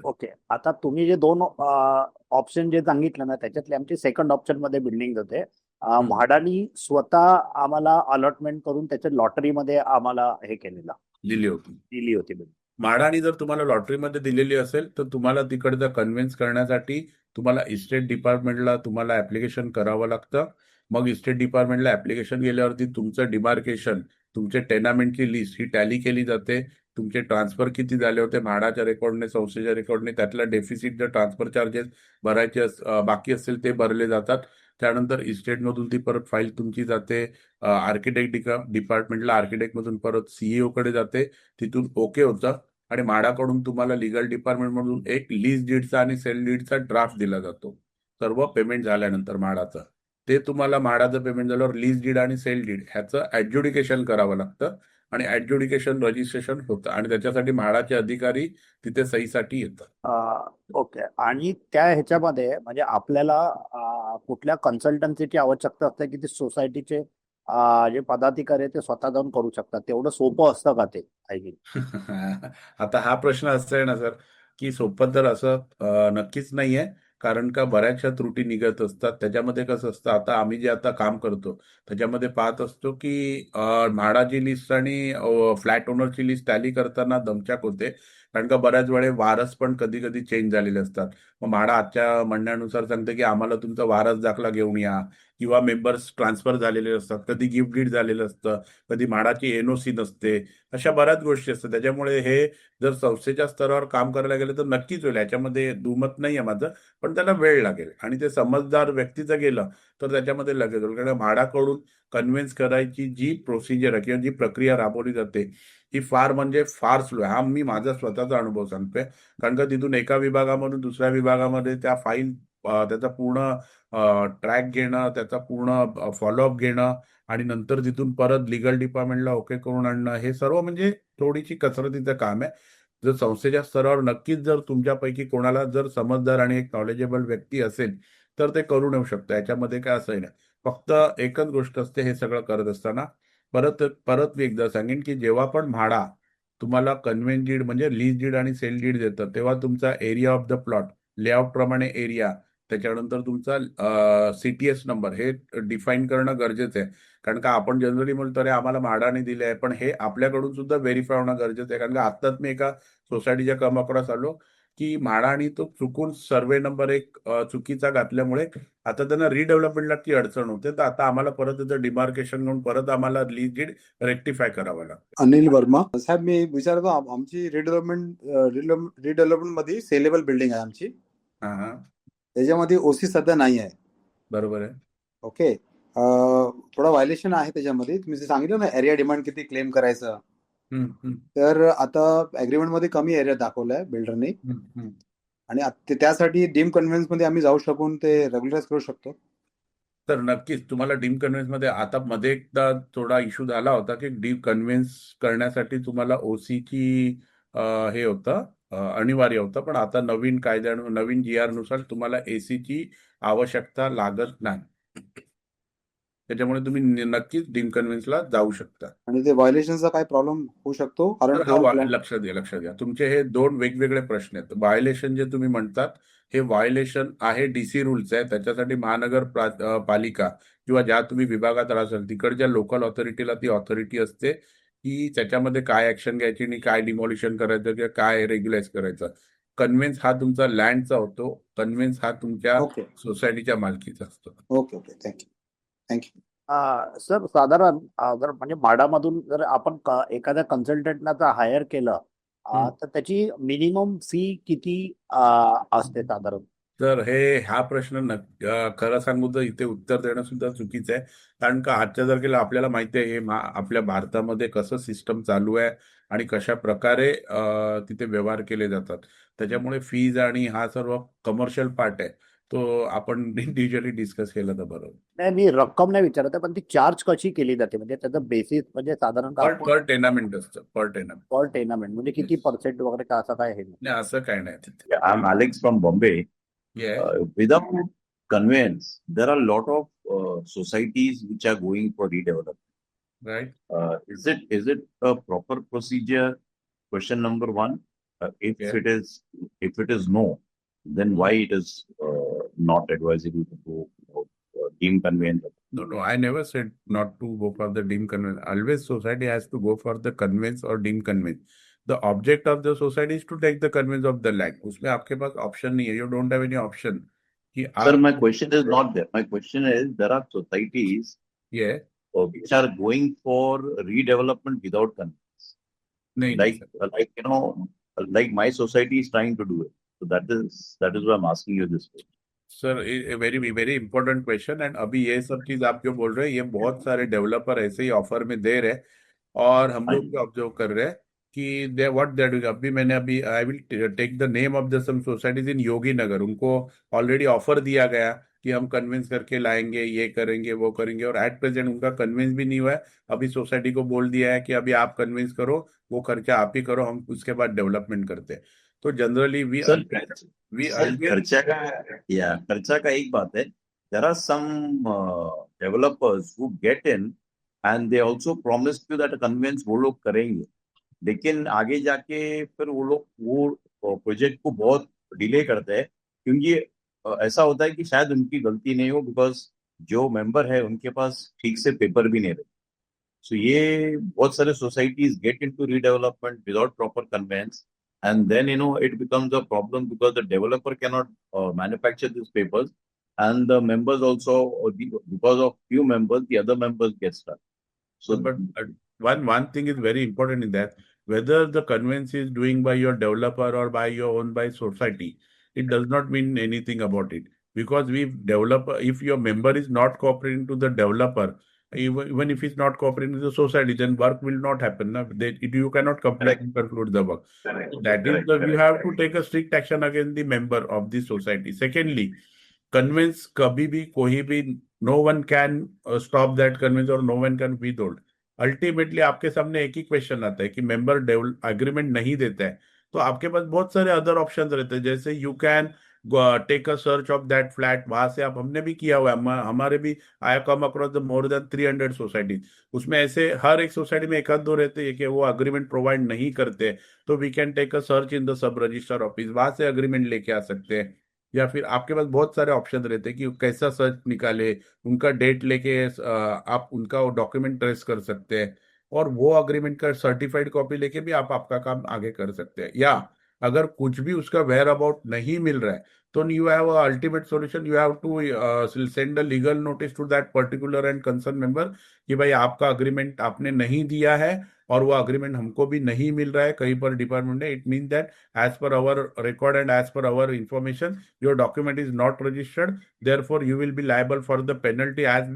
ओके. आता तुम्ही जे दोन ऑप्शन जे सांगितलं ना, त्याच्यातले आमची सेकंड ऑप्शन मध्ये बिल्डिंग होते. म्हाडानी स्वतः आम्हाला अलॉटमेंट करून त्याच्या लॉटरीमध्ये आम्हाला हे केलेलं दिली होती. दिली होती बिल्डिंग. म्हाडानी जर तुम्हाला लॉटरीमध्ये दिलेली असेल तर तुम्हाला तिकडचा कन्व्हेन्स करण्यासाठी तुम्हाला इस्टेट डिपार्टमेंटला तुम्हाला ऍप्लिकेशन करावं लागतं. मग इस्टेट डिपार्टमेंटला ऍप्लिकेशन गेल्यावरती तुमचं डिमार्केशन, तुमचे टेनामेंटची लिस्ट ही टॅली केली जाते. तुमचे ट्रान्सफर किती झाले होते म्हाडाच्या रेकॉर्डने, संस्थेच्या रेकॉर्डने, त्यातला डेफिसिट जर ट्रान्सफर चार्जेस भरायचे बाकी असतील ते भरले जातात. त्यानंतर इस्टेटमधून ती परत फाईल तुमची जाते आर्किटेक्ट डिपार्टमेंटला, आर्किटेक्टमधून परत सीईओ कडे जाते. तिथून ओके होतं आणि म्हाडाकडून तुम्हाला लिगल डिपार्टमेंटमधून एक लीज डीडचा आणि सेल डीडचा ड्राफ्ट दिला जातो. सर्व पेमेंट झाल्यानंतर म्हाडाचं ते तुम्हाला म्हाडाचं पेमेंट झाल्यावर लीज डीड आणि सेल डीड ह्याचं ऍडज्युडिकेशन करावं लागतं आणि ऍडज्युडिकेशन रजिस्ट्रेशन होतं आणि त्याच्यासाठी म्हाडाचे अधिकारी तिथे सहीसाठी येतात. ओके. आणि त्या ह्याच्यामध्ये म्हणजे आपल्याला कुठल्या कन्सल्टन्सीची आवश्यकता असते की ते सोसायटीचे जे पदाधिकारी आहेत ते स्वतः जाऊन करू शकतात? तेवढं सोपं असतं का ते? I think. आता हा प्रश्न असा आहे ना सर, की सोपं तर असं नक्कीच नाहीये. कारण का बऱ्याचशा त्रुटी निघत असतात. त्याच्यामध्ये कसं असतं, आता आम्ही जे आता काम करतो त्याच्यामध्ये पाहत असतो की म्हाडाची लिस्ट आणि फ्लॅट ओनरची लिस्ट टॅली करताना दमछाक होते. कारण का बऱ्याच वेळे वारस पण कधी कधी चेंज झालेले असतात. मग म्हाडा आजच्या म्हणण्यानुसार सांगते की आम्हाला तुमचा वारस दाखला घेऊन या, किंवा मेंबर्स ट्रान्सफर झालेले असतात, कधी गिफ्ट डीड झालेलं असतं, कधी म्हाडाची एनओसी नसते. अशा बऱ्याच गोष्टी असतात. त्याच्यामुळे हे जर संस्थेच्या स्तरावर काम करायला गेलं तर नक्कीच होईल, याच्यामध्ये दुमत नाही आहे माझं. पण त्याला वेळ लागेल आणि ते समजदार व्यक्तीचं गेलं तर त्याच्यामध्ये लगेच होईल. कारण म्हाडाकडून कन्व्हिन्स करायची जी प्रोसिजर आहे किंवा जी प्रक्रिया राबवली जाते ही फार म्हणजे फार स्लो आहे. हा मी माझा स्वतःचा अनुभव सांगतोय. कारण का तिथून एका विभागामधून दुसऱ्या विभागामध्ये त्या फाईल त्याचा पूर्ण ट्रॅक घेणं, त्याचा पूर्ण फॉलोअप घेणं आणि नंतर तिथून परत लिगल डिपार्टमेंटला ओके करून आणणं, हे सर्व म्हणजे थोडीशी कसरतीचं काम आहे. जर संस्थेच्या स्तरावर नक्कीच जर तुमच्यापैकी कोणाला जर समजदार आणि एक नॉलेजेबल व्यक्ती असेल तर ते करून येऊ शकतं. याच्यामध्ये काय असं नाही. फक्त एकच गोष्ट असते हे सगळं करत असताना, परत परत मी एकदा सांगेन की जेव्हा पण म्हाडा तुम्हाला कन्व्हेन्स डीड म्हणजे लीज डीड आणि सेल डीड देतं तेव्हा तुमचा area of the plot, layout प्रमाणे एरिया, त्याच्यानंतर तुमचा सीटीएस नंबर हे डिफाईन करणं गरजेचं आहे. कारण का आपण जनरली म्हणतो अरे आम्हाला म्हाडाने दिले आहे, पण हे आपल्याकडून सुद्धा व्हेरीफाय होणं गरजेचं आहे. कारण का आत्ताच मी एका सोसायटीच्या कामाकडे आलो की म्हाडाने तो चुकून सर्वे नंबर एक चुकीचा घातल्यामुळे आता त्यांना रिडेव्हलपमेंटला ती अडचण होते. तर आता आम्हाला परत त्याचं डिमार्केशन घेऊन परत आम्हाला लीज डीड रेक्टिफाय करावं लागतं. अनिल वर्मा साहेब, मी विचारतो आमची रिडेव्हलपमेंट मध्ये सेलेबल बिल्डिंग आहे आमची. हा हा, त्याच्यामध्ये ओसी सध्या नाही आहे. बरोबर आहे. ओके. थोडा व्हायलेशन आहे त्याच्यामध्ये. तुम्ही जे सांगितलं ना एरिया डिमांड किती क्लेम करायचं, तर आता अग्रीमेंट मध्ये कमी एरिया दाखवलाय बिल्डरने आणि त्यासाठी डीम कन्व्हेन्स मध्ये आम्ही जाऊ शकून ते रेग्युलराइज करू शकतो. तर नक्कीच तुम्हाला डीम कन्व्हेन्स मध्ये आता मध्ये एकदा थोडा इश्यू झाला होता की डीम कन्व्हेन्स करण्यासाठी तुम्हाला ओसीची हे होतं अनिवार्य होतं. पण आता नवीन नवीन GR नुसार तुम्हाला एसीची आवश्यकता लागत नाही. त्याच्यामुळे तुम्ही नक्कीच डीम कन्व्हेन्सला जाऊ शकता. आणि ते व्हायलेशनचा काय प्रॉब्लेम होऊ शकतो? कारण लक्षात घ्या तुमचे हे दोन वेगवेगळे प्रश्न आहेत. व्हायलेशन जे तुम्ही म्हणतात हे व्हायलेशन आहे डीसी रूल्स आहे. त्याच्यासाठी महानगर पालिका किंवा ज्या तुम्ही विभागात राहाल तिकडच्या लोकल ऑथॉरिटीला ती ऑथॉरिटी असते की त्याच्यामध्ये काय ऍक्शन घ्यायची आणि काय डिमॉलिशन करायचं किंवा काय रेग्युलाइज करायचं. कन्व्हेन्स हा तुमचा लँडचा होतो, कन्व्हेन्स हा तुमच्या ओके. सोसायटीच्या मालकीचा असतो. Okay okay thank you. सर साधारण जर म्हणजे म्हाडामधून जर आपण एखाद्या कन्सल्टंटला जर हायर केलं तर त्याची मिनिमम फी किती असते साधारण? तर हा प्रश्न खरं सांगू तर इथे उत्तर देणं सुद्धा चुकीचं आहे. कारण का आजच्या तारखेला आपल्याला माहिती आहे आपल्या भारतामध्ये कसं सिस्टम चालू आहे आणि कशा प्रकारे तिथे व्यवहार केले जातात. त्याच्यामुळे फीज आणि हा सर्व कमर्शियल पार्ट आहे तो आपण इंडिव्हिज्युअली डिस्कस केलं तर बरोबर. नाही, मी रक्कम नाही विचारत आहे, पण ती चार्ज कशी केली जाते, म्हणजे त्याचं बेसिस म्हणजे साधारण पर टेनामेंट असतं, पर टेनामेंट. पर टेनामेंट म्हणजे किती पर्सेंट वगैरे का असं काय हे नाही? नाही असं काय नाही तिथे. I'm Alex from Bombay. Yeah. Without conveyance, there are a lot of societies which are going for redevelopment. Right. Is it a proper procedure? Question number one. If Yeah. it is no, then why it is not advisable to go for deemed conveyance? No, I never said not to go for the deemed conveyance. Always society has to go for the conveyance or deemed conveyance. The object of the society is to take the conveyance of the land. उसमें आपके pass option नहीं है. You don't have any option. कि Sir, आप my question is not there. My question is there are societies yeah which are going for redevelopment without conveyance. नहीं Like my society is trying to do it. So that is why I'm asking you this question. Sir very very important question. End अभी ये सब चीज आप जो बोल रहे हैं ये बहुत सारे डेवलपर ऐसे ही ऑफर में दे रहे हैं और हम लोग भी ऑब्जर्व कर रहे हैं कि दे व्हाट दे डूइंग. अभी I will take the name of the some societies in Yogi Nagar. उनको ऑलरेडी ऑफर दिया गया कि हम कन्विंस करके लाएंगे, ये करेंगे वो करेंगे, और एट प्रेजेंट उनका कन्विंस भी नहीं हुआ है. अभी सोसाइटी को बोल दिया है कि अभी आप कन्विंस करो, वो खर्चा आप ही करो, हम उसके बाद डेवलपमेंट करते हैं. तो जनरली खर्चा का एक बात है. There are some developers who get in and they also promise you that conveyance वो लोग करेंगे, लेकिन आगे जाके फिर वो लोग वो प्रोजेक्ट को बहुत डिले करते हैं क्योंकि ऐसा होता है कि शायद उनकी गलती नहीं हो, बिकॉज जो मेंबर है उनके पास ठीक से पेपर भी नहीं रहते. सो ये बहुत सारे societies get into redevelopment without proper conveyance. And then, it becomes a problem because the developer cannot manufacture these papers, and the members also, because of few members, the other members get stuck. So, but one thing is very important in that, whether the conveyance is doing by your developer or by your own by society, it does not mean anything about it, because if your member is not cooperating to the developer, even if he's not cooperating with the society, then work will not happen. You cannot completely conclude the work. You have to take a strict action against the member of the society. Secondly, convince कभी भी कोई भी, no one can stop that convince or no one can withhold. Ultimately आपके सामने एक ही question आता है कि member agreement नहीं देता है, तो आपके पास बहुत सारे अदर ऑप्शंस रहते हैं. जैसे you can take a search of that flat. वहां से हमने भी किया हुआ है, हमारे भी I come across the more than 300 societies. उसमें ऐसे हर एक सोसाइटी में एक आध दो रहते हैं कि वो अग्रीमेंट प्रोवाइड नहीं करते, तो we can take a search in the sub register office, वहां से अग्रीमेंट लेके आ सकते हैं. या फिर आपके पास बहुत सारे ऑप्शन रहते हैं कि कैसा सर्च निकाले, उनका डेट लेके आप उनका डॉक्यूमेंट ट्रेस कर सकते हैं, और वो अग्रीमेंट का सर्टिफाइड कॉपी लेके भी आप आपका काम आगे कर सकते हैं. या अगर कुछ भी उसका वेयर अबाउट नहीं मिल रहा है, तो you have ultimate solution. You have to send a legal notice to that particular and concern member कि भाई आपका अग्रीमेंट आपने नहीं दिया है और वो अग्रीमेंट हमको भी नहीं मिल रहा है कहीं पर डिपार्टमेंट में. It mean that as per our record and as per our information, your document is not registered. Therefore, you will be liable for the penalty as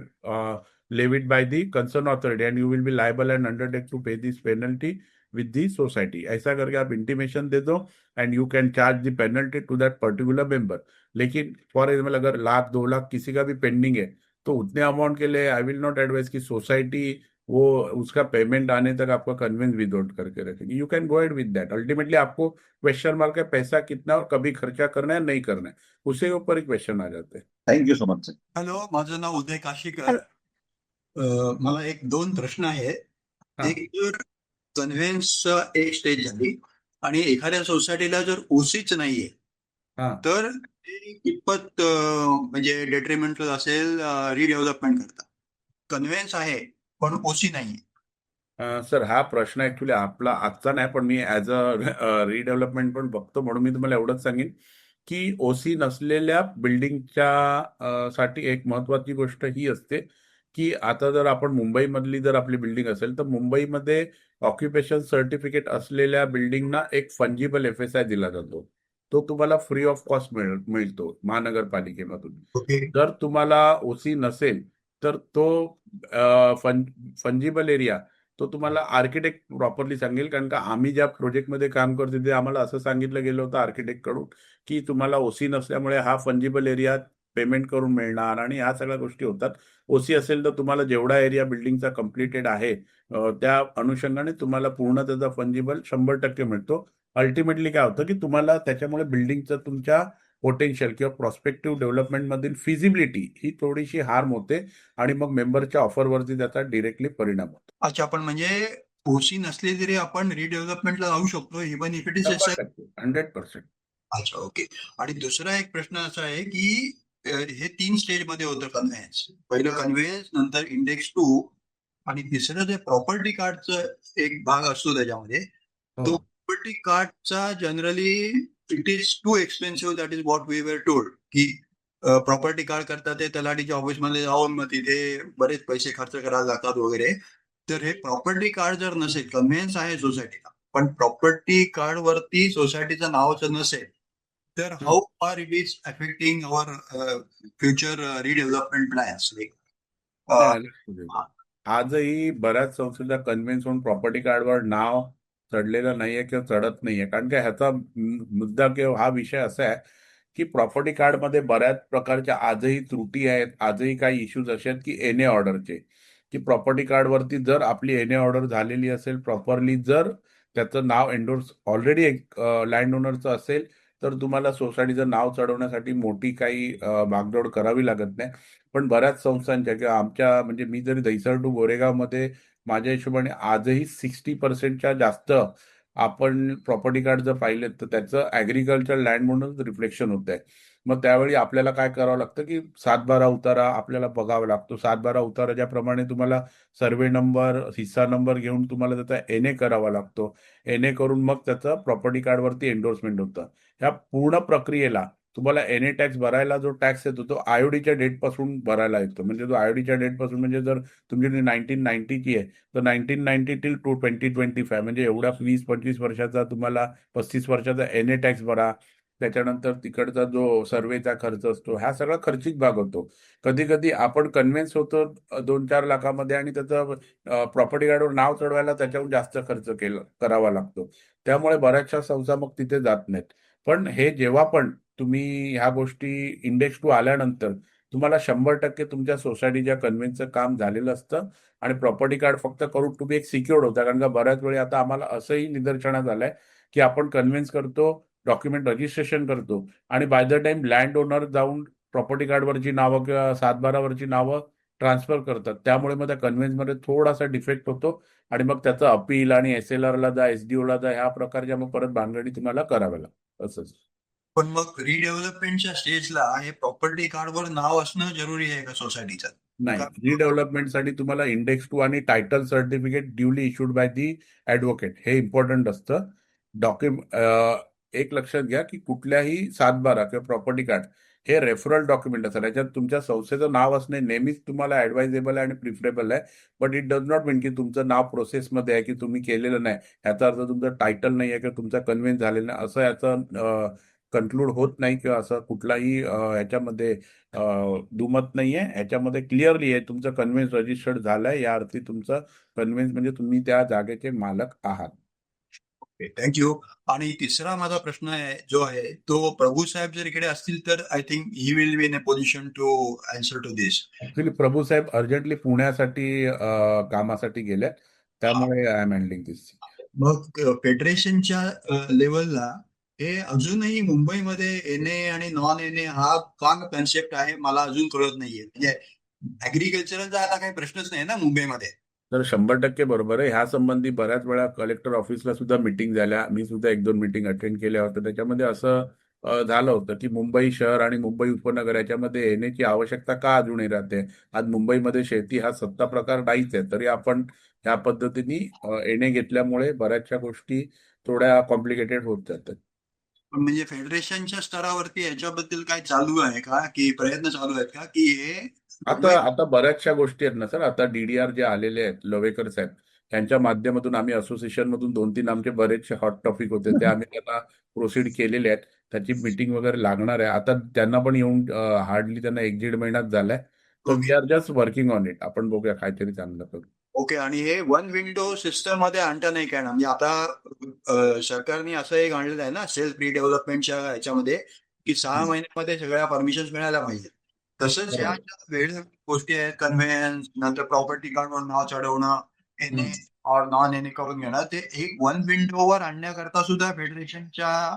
levied by the concerned authority, and you will be liable and undertake to pay this penalty with the society. ऐसा करके आप intimation दे दो and you can charge the penalty to that particular member. लेकिन for example अगर 1 लाख 2 लाख किसी का भी पेंडिंग है, तो उतने अमाउंट के लिए आई विल नॉट एडवाइज कि सोसाइटी वो उसका पेमेंट आने तक आपका कन्विंस विदाउट करके रखेगी. यू कैन गो एड विद दैट. अल्टीमेटली आपको क्वेश्चन मार्क है पैसा कितना और कभी खर्चा करना है नहीं करना है, उसके ऊपर ही क्वेश्चन आ जाते हैं. Thank you so much. हॅलो, माझं नाव उदय काशीकर. मला 2 प्रश्न आहेत. एक, जर कन्व्हेन्स एक स्टेज झाली आणि एखाद्या सोसायटीला जर ओसीच नाहीये, तर ते कितपत म्हणजे डेट्रिमेंटल असेल रिडेव्हलपमेंट करता? कन्व्हेन्स आहे पण ओसी नाहीये. सर हा प्रश्न ऍक्च्युली आपला आजचा नाही, पण मी ऍज अ रिडेव्हलपमेंट पण बघतो, म्हणून मी तुम्हाला एवढंच सांगेन की ओसी नसलेल्या बिल्डिंगच्या साठी एक महत्वाची गोष्ट ही असते की आता जर आपण मुंबईमधली जर आपली बिल्डिंग असेल तर मुंबईमध्ये ऑक्युपेशन सर्टिफिकेट असलेल्या बिल्डिंगना एक फंजिबल FSI दिला जातो. तो तुम्हाला फ्री ऑफ कॉस्ट मिळतो महानगरपालिकेमधून. ओके. जर तुम्हाला ओसी नसेल तर तो फंजिबल एरिया तो तुम्हाला आर्किटेक्ट प्रॉपरली सांगेल, कारण का आम्ही ज्या प्रोजेक्टमध्ये काम करतो तिथे आम्हाला असं सांगितलं गेलं होतं आर्किटेक्ट कडून की तुम्हाला ओसी नसल्यामुळे हा फंजिबल एरिया पेमेंट करून मिळणार आणि ह्या सगळ्या गोष्टी होतात. ओसी असेल तर तुम्हाला जेवढा एरिया बिल्डिंगचा कम्प्लिटेड आहे त्या अनुषंगाने तुम्हाला पूर्ण त्याचा फंजिबल 100% मिळतो. अल्टिमेटली काय होतं की तुम्हाला त्याच्यामुळे बिल्डिंगचं तुमच्या पोटेन्शियल किंवा प्रॉस्पेक्टिव्ह डेव्हलपमेंटमधील फिजिबिलिटी ही थोडीशी हार्म होते आणि मग मेंबरच्या ऑफरवरती त्याचा डिरेक्टली परिणाम होतो. अच्छा, पण म्हणजे ओसी नसली तरी आपण रिडेव्हलपमेंटला जाऊ शकतो इव्हन इफ इट इज 100%. अच्छा, ओके. आणि दुसरा एक प्रश्न असा आहे की हे 3 स्टेजमध्ये होतं कन्व्हेन्स. पहिलं कन्व्हेन्स, नंतर इंडेक्स 2 आणि तिसरं जे प्रॉपर्टी कार्डचं एक भाग असतो त्याच्यामध्ये, तो हो. प्रॉपर्टी कार्डचा generally it is too expensive, that is what we were told, की प्रॉपर्टी कार्ड करता ते तलाठीच्या ऑफिसमध्ये जाऊन मग तिथे बरेच पैसे खर्च करायला लागतात वगैरे. तर हे प्रॉपर्टी कार्ड जर नसेल, कन्व्हेन्स आहे सोसायटीला, पण प्रॉपर्टी कार्ड वरती सोसायटीचं नावच नसेल, तर how are it is affecting our future redevelopment plans? आजही बऱ्याच संस्थेचा कन्व्हिन्स होऊन प्रॉपर्टी कार्डवर नाव चढलेलं नाहीये किंवा चढत नाहीये, कारण की ह्याचा मुद्दा किंवा हा विषय असा आहे की प्रॉपर्टी कार्डमध्ये बऱ्याच प्रकारच्या आजही त्रुटी आहेत. आजही काही इश्यूज असे आहेत की एनए ऑर्डरचे, की प्रॉपर्टी कार्डवरती जर आपली एनए ऑर्डर झालेली असेल प्रॉपरली, जर त्याचं नाव एंडोर्स ऑलरेडी एक लँड ओनरचं असेल तर तुम्हाला सोसायटीचं नाव चढवण्यासाठी मोठी काही भागदौड करावी लागत नाही. पण बऱ्याच संस्थांच्या किंवा आमच्या म्हणजे मी जरी दहिसर टू गोरेगावमध्ये माझ्या हिशोबाने आजही 60% जास्त आपण प्रॉपर्टी कार्ड जर पाहिले तर त्याचं ऍग्रिकल्चर लँड म्हणून रिफ्लेक्शन होत आहे. मग त्यावेळी आपल्याला काय करावं लागतं की 7/12 उतारा आपल्याला बघावा लागतो. 7/12 उतारा ज्याप्रमाणे तुम्हाला सर्वे नंबर, हिस्सा नंबर घेऊन तुम्हाला त्याचा एनए करावा लागतो. एनए करून मग त्याचं प्रॉपर्टी कार्डवरती एंडोर्समेंट होतं. ह्या पूर्ण प्रक्रियेला तुम्हाला एनए टॅक्स भरायला जो टॅक्स येतो तो आयओडीच्या डेट पासून भरायला येतो. म्हणजे तो आयओडीच्या डेट पासून म्हणजे जर तुमची 1990ची आहे तर 1990 टिल 2025 म्हणजे एवढ्या 20-25 वर्षाचा तुम्हाला 35 वर्षाचा एनए टॅक्स भरा. त्याच्यानंतर तिकडचा जो सर्वेचा खर्च असतो हा सगळा खर्चिक भाग होतो. कधी कधी आपण कन्व्हिन्स होतो 2-4 लाखामध्ये आणि त्याचं प्रॉपर्टी कार्डवर नाव चढवायला त्याच्याहून जास्त खर्च करावा लागतो. त्यामुळे बऱ्याचशा संस्था मग तिथे जात नाहीत. पण हे जेव्हा पण तुम्ही ह्या गोष्टी इंडेक्स 2 आल्यानंतर तुम्हाला 100% तुमच्या सोसायटीच्या कन्व्हिन्सचं काम झालेलं असतं आणि प्रॉपर्टी कार्ड फक्त करून तुम्ही एक सिक्युअर्ड होता. कारण का बऱ्याच वेळी आता आम्हाला असंही निदर्शनास आलंय की आपण कन्व्हिन्स करतो, डॉक्युमेंट रजिस्ट्रेशन करतो आणि by the time land owner जाऊन प्रॉपर्टी कार्डवरची नावं किंवा 7/12 वरची नावं ट्रान्सफर करतात. त्यामुळे मग त्या कन्व्हिन्समध्ये थोडासा डिफेक्ट होतो आणि मग त्याचं अपील आणि SLR ला जा, SDO ला जा, ह्या प्रकारच्या मग परत भानगडी तुम्हाला कराव्या लागतात. असंच. पण मग रिडेव्हलपमेंटच्या स्टेजला हे प्रॉपर्टी कार्डवर नाव असणं जरुरी आहे का सोसायटीचं? नाही, रिडेव्हलपमेंटसाठी तुम्हाला इंडेक्स 2 आणि title certificate duly issued by the advocate हे इम्पॉर्टंट असतं. एक लक्षात घ्या की कुठल्याही 7/12 किंवा प्रॉपर्टी कार्ड हे रेफरल डॉक्युमेंट असतात. याच्यात तुमच्या संस्थेचं नाव असणे नेहमीच तुम्हाला ऍडवाइजेबल आहे आणि प्रिफरेबल आहे. बट इट डज नॉट मीन की तुमचं नाव प्रोसेसमध्ये आहे की तुम्ही केलेलं नाही, याचा अर्थ तुमचं टायटल नाही आहे किंवा तुमचा कन्व्हिन्स झालेला नाही असं याचं कन्क्लूड होत नाही किंवा असं कुठलाही ह्याच्यामध्ये दुमत नाहीये. ह्याच्यामध्ये क्लिअरली आहे तुमचं कन्व्हिन्स रजिस्टर्ड झालंय, या अर्थी तुमचं कन्व्हिन्स म्हणजे तुम्ही त्या जागेचे मालक आहात. Okay, thank you. आणि तिसरा माझा प्रश्न आहे जो आहे तो प्रभू साहेब जर इकडे असतील तर I think he will be in a position to answer to this. Actually Prabhu साहेब अर्जंटली पुण्यासाठी कामासाठी गेले, त्यामुळे आय एम हँडलिंग दिस. मग फेडरेशनच्या लेवलला हे अजूनही मुंबईमध्ये एनए आणि नॉन एनए हा का कन्सेप्ट आहे मला अजून कळत नाहीये. म्हणजे ऍग्रिकल्चरचा आता काही प्रश्नच नाही ना मुंबईमध्ये. तर 100% बरोबर आहे. ह्या संबंधी बऱ्याच वेळा कलेक्टर ऑफिसला सुद्धा मिटिंग झाल्या, मी सुद्धा 1-2 मिटिंग अटेंड केल्या होत्या. त्याच्यामध्ये असं झालं होतं की मुंबई शहर आणि मुंबई उपनगर याच्यामध्ये येण्याची आवश्यकता का अजूनही राहते. आज मुंबईमध्ये शेती हा सत्ता प्रकार नाहीच आहे, तरी आपण ह्या पद्धतीने येणे घेतल्यामुळे बऱ्याचशा गोष्टी थोड्या कॉम्प्लिकेटेड होत जातात. पण म्हणजे फेडरेशनच्या स्तरावरती याच्याबद्दल काय चालू आहे का, की प्रयत्न चालू आहेत का, की हे आता आता बऱ्याचशा गोष्टी आहेत ना सर. आता डीडीआर जे आलेले आहेत लवेकर साहेब, त्यांच्या माध्यमातून आम्ही असोसिएशन मधून 2-3 आमचे बरेचसे हॉट टॉपिक होते ते आम्ही त्यांना प्रोसीड केलेले आहेत. त्याची मीटिंग वगैरे लागणार आहे. आता त्यांना पण येऊन हार्डली त्यांना 1-1.5 महिनाच झालाय. तर we are just working on it. आपण बघूया काहीतरी चांगलं करू. ओके. आणि हे वन विंडो सिस्टम मध्ये आणता नाही काय ना, म्हणजे आता सरकारने असं एक आणलेलं आहे ना सेल्फ रिडेव्हलपमेंटच्या ह्याच्यामध्ये, की 6 महिन्यामध्ये सगळ्या परमिशन मिळायला पाहिजे. तसंच ह्या बरोबर. ज्या वेगळ्या गोष्टी आहेत, कन्व्हेन्स, नंतर प्रॉपर्टी कार्डवर नाव चढवणं, एनए और नॉन एनए करून घेणं, ते एक वन विंडोवर आणण्याकरता सुद्धा फेडरेशनच्या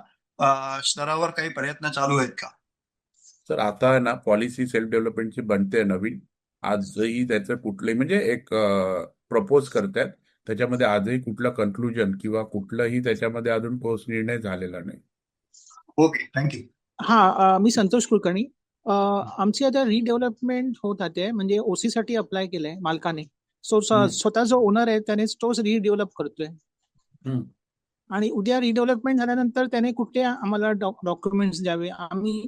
स्तरावर काही प्रयत्न चालू आहेत का? सर आता आहे ना पॉलिसी सेल्फ डेव्हलपमेंटची बनते नवीन. आजही त्याचं कुठलंही म्हणजे एक प्रपोज करतात. त्याच्यामध्ये आजही कुठलं कन्क्लुजन किंवा कुठलंही त्याच्यामध्ये अजून ठोस निर्णय झालेला नाही. Okay, thank you. हा मी संतोष कुलकर्णी. आमची आता रिडेव्हलपमेंट होत आहे, म्हणजे ओसी साठी अप्लाय केलंय मालकाने. स्वतः जो ओनर आहे त्याने तोच रिडेव्हलप करतोय. हम्म. आणि उद्या रिडेव्हलपमेंट झाल्यानंतर त्याने कुठले आम्हाला डॉक्युमेंट्स द्यावे. आम्ही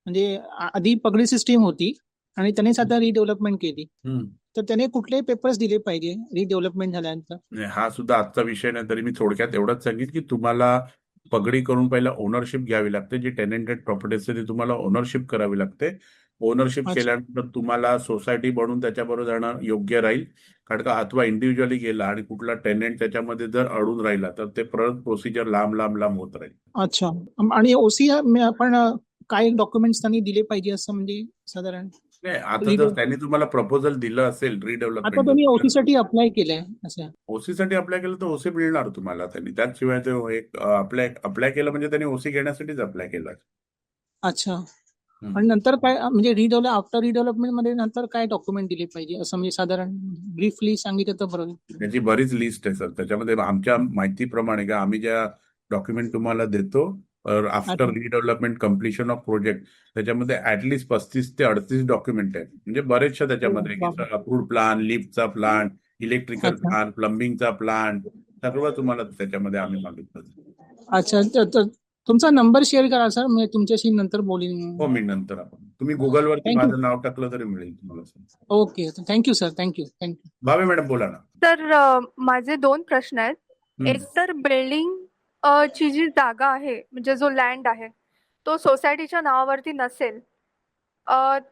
म्हणजे आधी पगडी सिस्टीम होती आणि त्यानेच आता रिडेव्हलपमेंट केली, तर त्याने कुठले पेपर्स दिले पाहिजे रिडेव्हलपमेंट झाल्यानंतर. नाही, हा सुद्धा आजचा विषय नाही. तरी मी थोडक्यात एवढंच सांगितलं की तुम्हाला पगडी करून पहिला ओनरशिप घ्यावी लागते. जी टेनेंटेड प्रॉपर्टी असते ती तुम्हाला ओनरशिप करावी लागते. ओनरशिप अच्छा. केल्यानंतर तुम्हाला सोसायटी बनवून त्याच्याबरोबर जाणं योग्य राहील. कारण का अथवा इंडिव्हिज्युअली गेला आणि कुठला टेनेंट त्याच्यामध्ये जर अडून राहिला तर ते परत प्रोसिजर लांब होत राहील. अच्छा. आणि ओसी आपण काय डॉक्युमेंट्स त्यांनी दिले पाहिजे असं म्हणजे साधारण? नाही, आता जर त्यांनी तुम्हाला प्रपोजल दिलं असेल आता रिडेव्हलपमेंट, तुम्ही ओसी साठी अप्लाय केलंय असं? ओसी साठी अप्लाय केलं तर ओसी मिळणार तुम्हाला त्यांनी. त्याशिवाय ते एक अप्लाय केलं म्हणजे त्यांनी ओसी घेण्यासाठीच अप्लाय केलं. अच्छा. आणि नंतर काय म्हणजे आफ्टर रिडेव्हलपमेंट मध्ये नंतर काय डॉक्युमेंट दिले पाहिजे असं म्हणजे साधारण ब्रीफली सांगितलं तर बरं. त्याची बरीच लिस्ट आहे सर. त्याच्यामध्ये आमच्या माहितीप्रमाणे का आम्ही ज्या डॉक्युमेंट तुम्हाला देतो आफ्टर अच्छा. रिडेव्हलपमेंट कम्प्लिशन ऑफ प्रोजेक्ट, त्याच्यामध्ये ऍटलिस्ट 35 ते 38 डॉक्युमेंट आहेत. म्हणजे बरेचशा त्याच्यामध्ये बापरे. अप्रूव्ड प्लान, लिफ्टचा प्लान, इलेक्ट्रिकल अच्छा. प्लान, प्लंबिंगचा प्लान, सर्व तुम्हाला त्याच्यामध्ये आम्ही मागितलं. अच्छा. तर तुमचा नंबर शेअर करा सर, मी तुमच्याशी नंतर बोलीन. हो, मी नंतर तुम्ही गुगलवरती Thank you. माझं नाव टाकलं तरी मिळेल तुम्हाला. Okay, thank you sir. Thank you. Bhave madam बोला ना. तर माझे 2 प्रश्न आहेत. हम्म. एक तर बिल्डिंग ची जी जागा आहे म्हणजे जो लँड आहे तो सोसायटीच्या नावावरती नसेल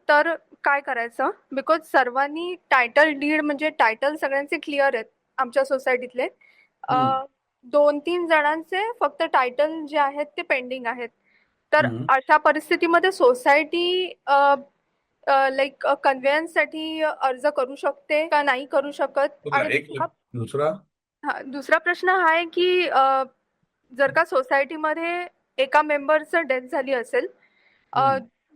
तर काय करायचं? बिकॉज सर्वांनी टायटल डीड म्हणजे टायटल सगळ्यांचे क्लिअर आहेत आमच्या सोसायटीतले. 2-3 जणांचे फक्त टायटल जे आहेत ते पेंडिंग आहेत. तर अशा परिस्थितीमध्ये सोसायटी लाईक कन्व्हेन्ससाठी अर्ज करू शकते का नाही करू शकत? आणि दुसरा प्रश्न हा आहे की जर का सोसायटीमध्ये एका मेंबरचं डेथ झाली असेल,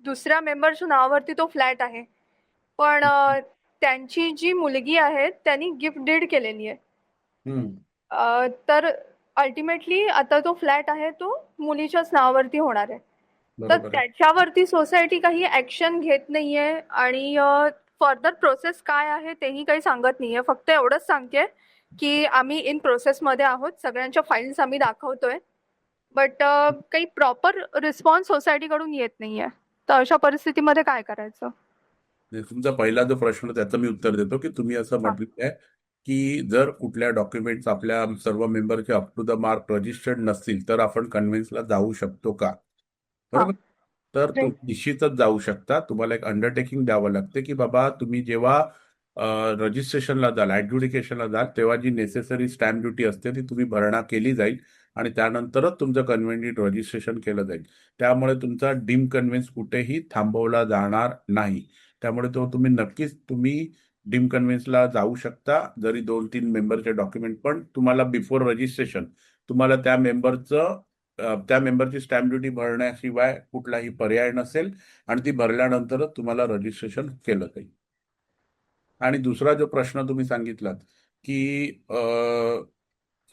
दुसऱ्या मेंबरच्या नावावरती तो फ्लॅट आहे, पण त्यांची जी मुलगी आहे त्यांनी गिफ्ट डीड केलेली आहे, तर अल्टिमेटली आता तो फ्लॅट आहे तो मुलीच्याच नावावरती होणार आहे. तर त्याच्यावरती सोसायटी काही ऍक्शन घेत नाहीये आणि फर्दर प्रोसेस काय आहे तेही काही सांगत नाहीये. फक्त एवढंच सांगते की आम्ही इन प्रोसेसमध्ये आहोत, सगळ्यांच्या फाईल्स आम्ही दाखवतोय, बट काही प्रॉपर रिस्पॉन्स सोसायटीकडून येत नाहीये. तर अशा परिस्थितीमध्ये काय करायचं? तुमचा पहिला जो प्रश्न त्याचं मी उत्तर देतो की तुम्ही असं म्हटलं आहे की जर कुठल्या डॉक्युमेंट्स आपल्या सर्व मेंबरचे up to the mark registered नसतील तर आपण कन्व्हेन्सला जाऊ शकतो का, बरोबर? तर तो निश्चितच जाऊ शकता. तुम्हाला एक अंडरटेकिंग द्यावं लागते की बाबा तुम्ही जेव्हा रजिस्ट्रेशनला जाल, ऍडज्युडिकेशनला जाल, तेव्हा जी नेसेसरी स्टॅम्प ड्युटी असते ती तुम्ही भरणा केली जाईल आणि त्यानंतरच तुमचं कन्व्हेन्स रजिस्ट्रेशन केलं जाईल. त्यामुळे तुमचा डीम कन्व्हेन्स कुठेही थांबवला जाणार नाही. त्यामुळे तुम्ही नक्कीच डीम कन्व्हेन्सला जाऊ शकता. जरी 2-3 मेंबरचे डॉक्युमेंट, पण तुम्हाला बिफोर रजिस्ट्रेशन तुम्हाला त्या मेंबरची स्टॅम्प ड्युटी भरण्याशिवाय कुठलाही पर्याय नसेल आणि ती भरल्यानंतरच तुम्हाला रजिस्ट्रेशन केलं जाईल. आणि दुसरा जो प्रश्न तुम्ही सांगितलात की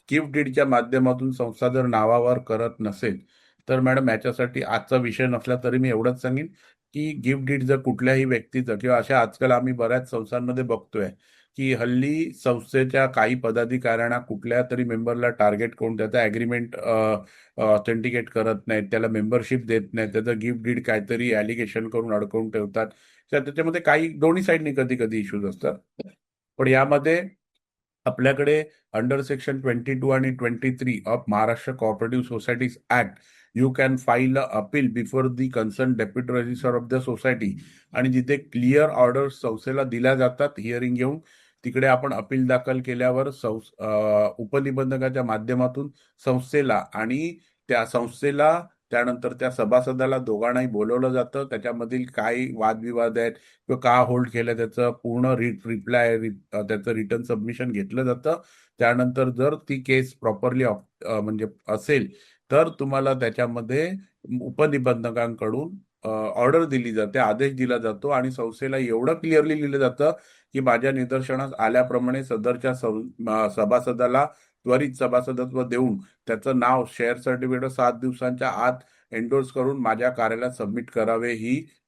गिफ्ट डीडच्या माध्यमातून संस्था जर नावावर करत नसेल तर मॅडम याच्यासाठी आजचा विषय नसला तरी मी एवढंच सांगेन की गिफ्ट डीड जर कुठल्याही व्यक्तीचं किंवा अशा आजकाल आम्ही बऱ्याच संस्थांमध्ये बघतोय की हल्ली संस्थेच्या काही पदाधिकाऱ्यांना कुठल्या तरी मेंबरला टार्गेट करून त्याचं ॲग्रीमेंट ऑथेंटिकेट करत नाहीत, त्याला मेंबरशिप देत नाहीत, त्याचं गिफ्ट डीड काहीतरी ॲलिगेशन करून अडकवून ठेवतात. तर त्याच्यामध्ये काही दोन्ही साईडनी कधी कधी इश्यूज असतात. पण यामध्ये आपल्याकडे अंडर सेक्शन 22 आणि 23 of Maharashtra cooperative societies act you can file a appeal before the concern deputy registrar of the society, आणि जिथे क्लिअर ऑर्डर्स संस्थेला दिल्या जातात हिअरिंग घेऊन, तिकडे आपण अपील दाखल केल्यावर उपनिबंधकाच्या माध्यमातून संस्थेला आणि त्या संस्थेला त्यानंतर त्या सभासदाला दोघांनाही बोलवलं जातं. त्याच्यामधील काय वादविवाद आहेत किंवा का होल्ड केलं त्याचं पूर्ण रिप्लाय त्याचं रिटर्न सबमिशन घेतलं जातं. त्यानंतर जर ती केस प्रॉपरली म्हणजे असेल तर तुम्हाला त्याच्यामध्ये उपनिबंधकांकडून ऑर्डर दिली जाते, आदेश दिला जातो आणि संस्थेला एवढं क्लिअरली लिहिलं जातं की माझ्या निदर्शनास आल्याप्रमाणे सदरच्या सभासदाला त्वरित सभासदत्व देऊन त्याचं नाव शेअर सर्टिफिकेट 7 दिवसांच्या आत एंडोर्स करून माझ्या कार्यालयात सबमिट करावे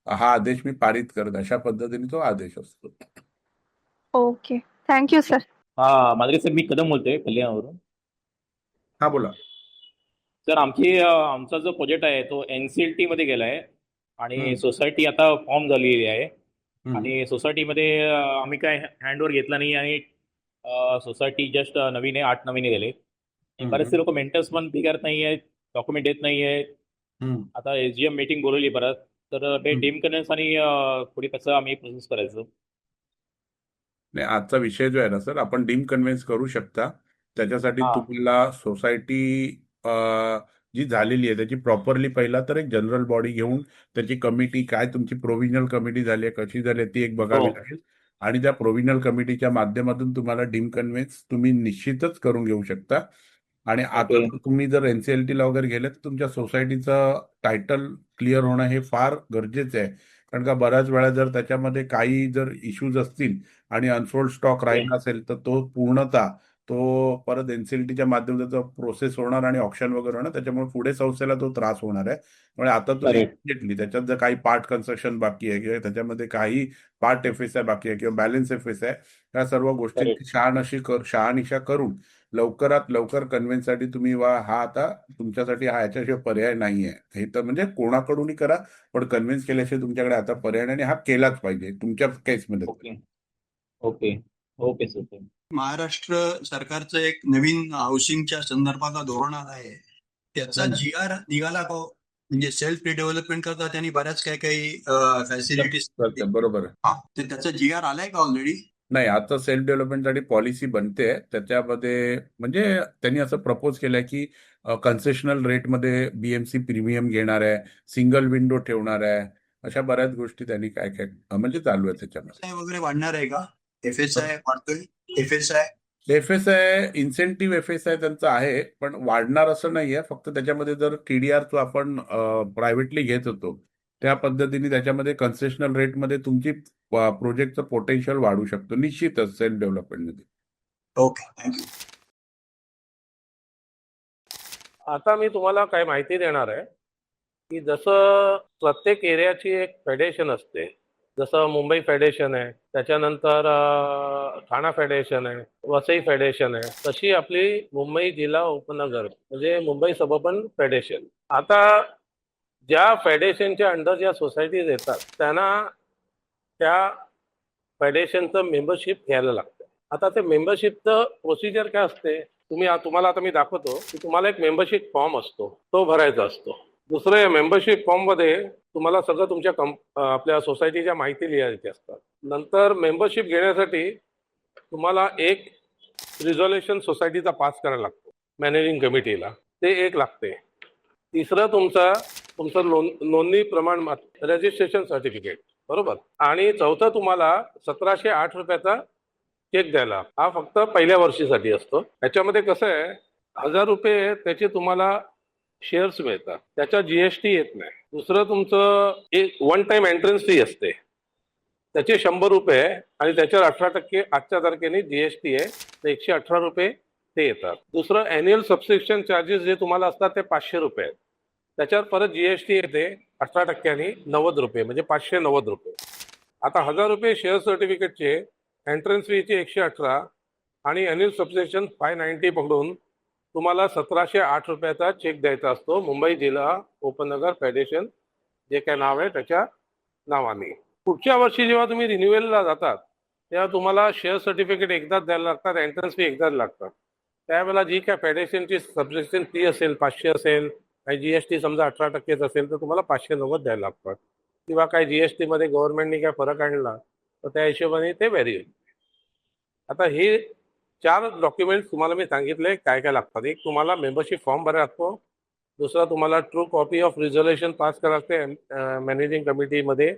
हा आदेश मी पारित करत. अशा पद्धतीने तो आदेश असतो. Okay, thank you sir. हा माधुरी सर, मी कदम बोलतोय कल्याणावरून. हा बोला. सर, आमचा जो प्रोजेक्ट आहे तो NCLT मध्ये गेलाय आणि सोसायटी आता फॉर्म झालेली आहे आणि सोसायटीमध्ये आम्ही काय हँडओव्हर घेतला नाही आणि सोसायटी जस्ट नवीन आहे, 8 महिने झाले. बरेचसे लोक मेंटेनन्स पण पे करत नाही आहेत, डॉक्युमेंट देत नाही आहेत. आता SGM मीटिंग बोलवली परत, तर ते डीम कन्व्हेन्स आणि पुढे कसं आम्ही प्रोसेस करायचं? नाही, आजचा विषय जो आहे ना सर, आपण डीम कन्व्हेन्स करू शकता. त्याच्यासाठी तुम्हाला सोसायटी जी झालेली आहे त्याची प्रॉपरली पहिला तर एक जनरल बॉडी घेऊन त्याची कमिटी काय तुमची प्रोव्हिजनल कमिटी झाली आहे कशी झाली ती एक बघावी लागेल आणि त्या प्रोव्हिजनल कमिटीच्या माध्यमातून तुम्हाला डीम कन्व्हेन्स तुम्ही निश्चितच करून घेऊ शकता. आणि आता तुम्ही जर NCLT ला वगैरे गेले तर तुमच्या सोसायटीचं टायटल क्लिअर होणं हे फार गरजेचं आहे. कारण का बऱ्याच वेळा जर त्याच्यामध्ये काही जर इश्यूज असतील आणि अनसोल्ड स्टॉक राहिला असेल तर तो पूर्णतः तो परत NCLTच्या माध्यमातून प्रोसेस होणार आणि ऑप्शन वगैरे होणार, त्याच्यामुळे पुढे संस्थेला तो त्रास होणार आहे. त्यामुळे आता तो घेतली त्याच्यात जर काही पार्ट कन्स्ट्रक्शन बाकी आहे किंवा त्याच्यामध्ये काही पार्ट FSI बाकी आहे किंवा बॅलन्स FSI आहे, या सर्व गोष्टींची शहानिशा करून लवकरात लवकर कन्व्हेन्ससाठी तुम्ही हा आता तुमच्यासाठी याच्याशिवाय पर्याय नाहीये. हे तर म्हणजे कोणाकडूनही करा पण कन्व्हिन्स केल्याशिवाय तुमच्याकडे आता पर्याय नाही आणि हा केलाच पाहिजे तुमच्या केसमध्ये. Okay okay okay sir. Maharashtra सरकारचं एक नवीन हाऊसिंगच्या संदर्भातला धोरण आहे, त्याचा GR निघाला का? म्हणजे सेल्फ रिडेव्हलपमेंट करता त्यांनी बऱ्याच काही फॅसिलिटीज. बरोबर आहे. त्याचा GR आलाय का ऑलरेडी? नाही, आता सेल्फ डेव्हलपमेंटसाठी पॉलिसी बनते. त्याच्यामध्ये म्हणजे त्यांनी असं प्रपोज केलंय की कन्सेशनल रेटमध्ये BMC प्रीमियम घेणार आहे, सिंगल विंडो ठेवणार आहे, अशा बऱ्याच गोष्टी त्यांनी काय काय म्हणजे चालू आहे त्याच्यामध्ये. वगैरे वाढणार आहे का? FSI वाढतोय? FSI इन्सेंटिव्ह FSI त्यांचं आहे पण वाढणार असं नाहीये. फक्त त्याच्यामध्ये जर TDR जो आपण प्रायव्हेटली घेत होतो त्या पद्धतीने त्याच्यामध्ये कन्सेशनल रेटमध्ये तुमची प्रोजेक्टचं पोटेन्शियल वाढू शकतो निश्चितच सेल्फ डेव्हलपमेंटमध्ये. Okay, thank you. आता मी तुम्हाला काय माहिती देणार आहे की जसं प्रत्येक एरियाची एक फेडरेशन असते, जसं मुंबई फेडरेशन आहे, त्याच्यानंतर ठाणा फेडरेशन आहे, वसई फेडरेशन आहे, तशी आपली मुंबई जिल्हा उपनगर म्हणजे मुंबई सबअर्बन फेडरेशन. आता ज्या फेडरेशनच्या अंडर ज्या सोसायटीज येतात त्यांना त्या फेडरेशनचं मेंबरशिप घ्यायला लागतं. आता ते मेंबरशिपचं प्रोसिजर काय असते, तुम्हाला आता मी दाखवतो की तुम्हाला एक मेंबरशिप फॉर्म असतो, तो भरायचा असतो. दुसरं या मेंबरशिप फॉर्ममध्ये तुम्हाला सगळं तुमच्या आपल्या सोसायटीच्या माहिती लिहायची असतात. नंतर मेंबरशिप घेण्यासाठी तुम्हाला एक रिझोल्युशन सोसायटीचा पास करायला लागतो मॅनेजिंग कमिटीला, ते एक लागते. तिसरं तुमचं नोंदणी प्रमाणपत्र रजिस्ट्रेशन सर्टिफिकेट, बरोबर. आणि चौथं तुम्हाला 1708 रुपयाचा चेक द्यायला, हा फक्त पहिल्या वर्षीसाठी असतो. त्याच्यामध्ये कसं आहे, 1000 रुपये त्याचे तुम्हाला शेअर्स मिळतात, त्याच्या GST येत नाही. दुसरं तुमचं एक वन टाइम एंट्रन्स फी असते, त्याचे 100 रुपये आणि त्याच्यावर 18% आजच्या तारखेने GST आहे, तर 118 रुपये ते येतात. दुसरं अॅन्युअल सबस्क्रिप्शन चार्जेस जे तुम्हाला असतात ते 500 रुपये आहेत, त्याच्यावर परत जीएसटी येते 18% 90 रुपये, म्हणजे 590 रुपये. आता 1000 रुपये शेअर सर्टिफिकेटचे एंट्रन्स फीचे 118 आणि अॅन्युअल सबस्क्रिप्शन 590 पकडून तुम्हाला 1708 रुपयाचा चेक द्यायचा असतो मुंबई जिल्हा उपनगर फेडरेशन जे काय नाव आहे त्याच्या नावाने. पुढच्या वर्षी जेव्हा तुम्ही रिन्युअलला जातात तेव्हा तुम्हाला शेअर सर्टिफिकेट एकदाच द्यायला लागतात, एंट्रन्स फी एकदाच लागतात. त्यावेळेला जी काय फेडरेशनची सबस्क्रिप्शन फी असेल 500 असेल आणि जीएसटी समजा 18% असेल तर तुम्हाला 590 द्यायला लागतात. किंवा काय जीएसटी मध्ये गव्हर्नमेंटने काय फरक आणला तर त्या हिशोबाने ते व्हॅरी होईल. आता हे 4 डॉक्युमेंट्स तुम्हाला मी सांगितले काय काय लागतात. एक तुम्हाला मेंबरशिप फॉर्म भरायला लागतो, दुसरा तुम्हाला true copy of resolution pass करावं लागते मॅनेजिंग कमिटीमध्ये,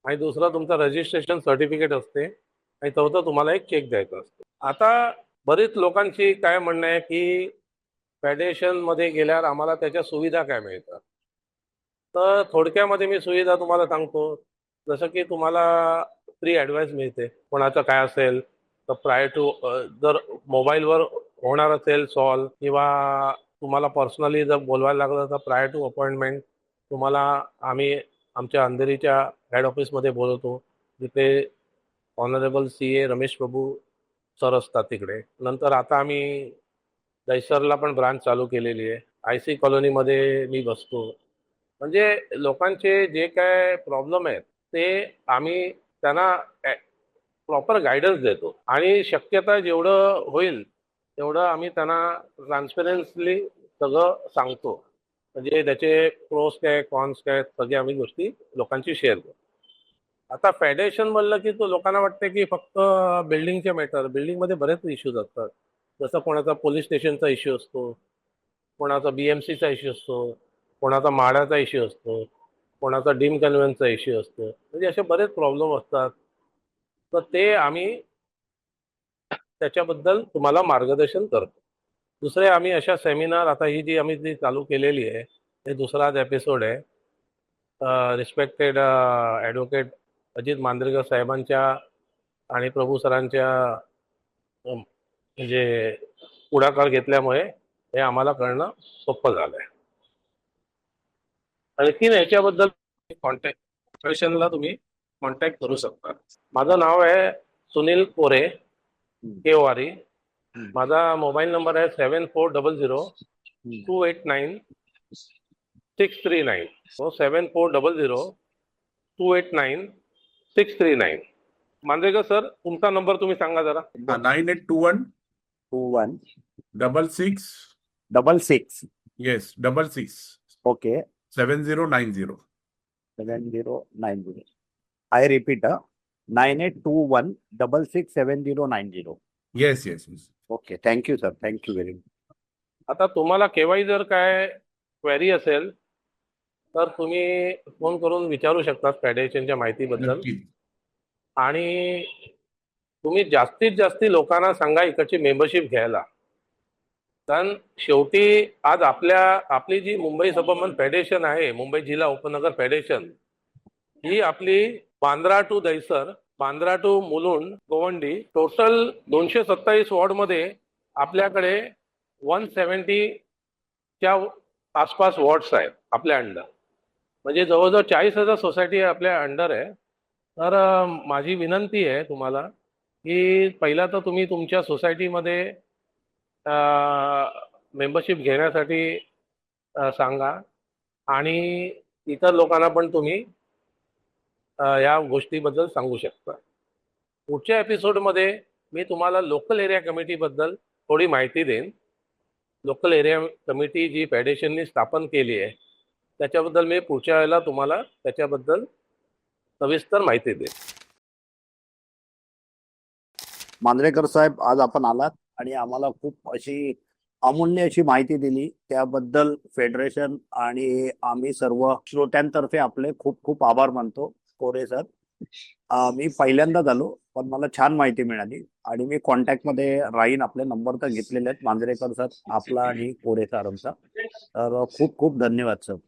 आणि दुसरा तुमचा रजिस्ट्रेशन सर्टिफिकेट असते, आणि चौथं तुम्हाला एक चेक द्यायचा असतो. आता बरीच लोकांची काय म्हणणं आहे की फेडरेशनमध्ये गेल्यावर आम्हाला त्याच्या सुविधा काय मिळतात. तर थोडक्यामध्ये मी सुविधा तुम्हाला सांगतो. जसं की तुम्हाला फ्री ॲडवाईस मिळते, कोणाचं काय असेल तर प्रायर टू जर मोबाईलवर होणार असेल सॉल्व, किंवा तुम्हाला पर्सनली जर बोलवायला लागलं तर प्रायर टू अपॉइंटमेंट तुम्हाला आम्ही आमच्या अंधेरीच्या हेड ऑफिसमध्ये बोलवतो, जिथे ऑनरेबल CA रमेश प्रभू सर असतात तिकडे. नंतर आता आम्ही दहिसरला पण ब्रांच चालू केलेली आहे. IC कॉलनीमध्ये मी बसतो. म्हणजे लोकांचे जे काय प्रॉब्लेम आहेत ते आम्ही त्यांना प्रॉपर गायडन्स देतो, आणि शक्यता जेवढं होईल तेवढं आम्ही त्यांना ट्रान्सपरन्सली सगळं सांगतो. म्हणजे त्याचे प्रोस काय कॉन्स काय सगळे आम्ही गोष्टी लोकांशी शेअर करतो. आता फेडरेशन म्हणलं की तो लोकांना वाटते की फक्त बिल्डिंगचे मॅटर, बिल्डिंगमध्ये बरेच इश्यूज असतात. जसं कोणाचा पोलीस स्टेशनचा इश्यू असतो, कोणाचा BMCचा इश्यू असतो, कोणाचा म्हाडाचा इश्यू असतो, कोणाचा डीम कन्व्हेन्सचा इश्यू असतो. म्हणजे असे बरेच प्रॉब्लेम असतात. तर ते आम्ही त्याच्याबद्दल तुम्हाला मार्गदर्शन करतो. दुसरे आम्ही अशा सेमिनार, आता ही जी आम्ही जी चालू केलेली आहे हे दुसराच एपिसोड आहे. रिस्पेक्टेड ॲडव्होकेट अजित मांजरेकर साहेबांच्या आणि प्रभू सरांच्या म्हणजे पुढाकार घेतल्यामुळे हे आम्हाला कळणं सोपं झालं आहे. आणखीन याच्याबद्दल कॉन्टॅक्ट फेडरेशनला तुम्ही कॉन्टॅक्ट करू शकता. माझं नाव आहे सुनील कोरे, KORE. माझा मोबाईल नंबर आहे 7400-289-639. 7400-289-639. मांजरेकर सर, तुमचा नंबर तुम्ही सांगा जरा. 9821 21 66 66 yes 66 okay 7090. 7090. I repeat, 9821 667090. Yes yes yes. Okay, thank you sir, thank you very much. आता तुम्हाला केव्हाही जर काय क्वेरी असेल तर तुम्ही फोन करून विचारू शकता फेडरेशनच्या माहितीबद्दल. नक्की. आणि तुम्ही जास्तीत जास्त लोकांना सांगा इकडची मेंबरशिप घ्यायला. कारण शेवटी आज आपली जी मुंबई सबअर्बन फेडरेशन आहे, मुंबई जिल्हा उपनगर फेडरेशन, ही आपली Bandra to Dahisar, Bandra to Mulund, Govandi, total 227 वॉर्डमध्ये आपल्याकडे 170च्या आसपास वॉर्ड्स आहेत आपल्या अंडर. म्हणजे जवळजवळ 40,000 सोसायटी आपल्या अंडर आहे. तर माझी विनंती आहे तुम्हाला की पहिला तर तुम्ही तुमच्या सोसायटीमध्ये मेंबरशिप घेण्यासाठी सांगा, आणि इतर लोकांना पण तुम्ही या गोष्टीबद्दल सांगू शकता. पुढच्या एपिसोडमध्ये मी तुम्हाला लोकल एरिया कमिटीबद्दल थोडी माहिती देईन. लोकल एरिया कमिटी जी फेडरेशननी स्थापन केली आहे त्याच्याबद्दल मी पुढच्या वेळेला तुम्हाला त्याच्याबद्दल सविस्तर माहिती देईन. मांजरेकर साहेब, आज आपण आलात आणि आम्हाला खूप अशी अमूल्य अशी माहिती दिली. त्याबद्दल फेडरेशन आणि आम्ही सर्व श्रोत्यांतर्फे आपले खूप खूप आभार मानतो. कोरे सर, मी पहिल्यांदाच आलो, पण मला छान माहिती मिळाली आणि मी कॉन्टॅक्टमध्ये राहीन. आपले नंबर तर घेतलेले आहेत मांजरेकर सर आपला आणि कोरे सरांचा. तर खूप खूप धन्यवाद सर.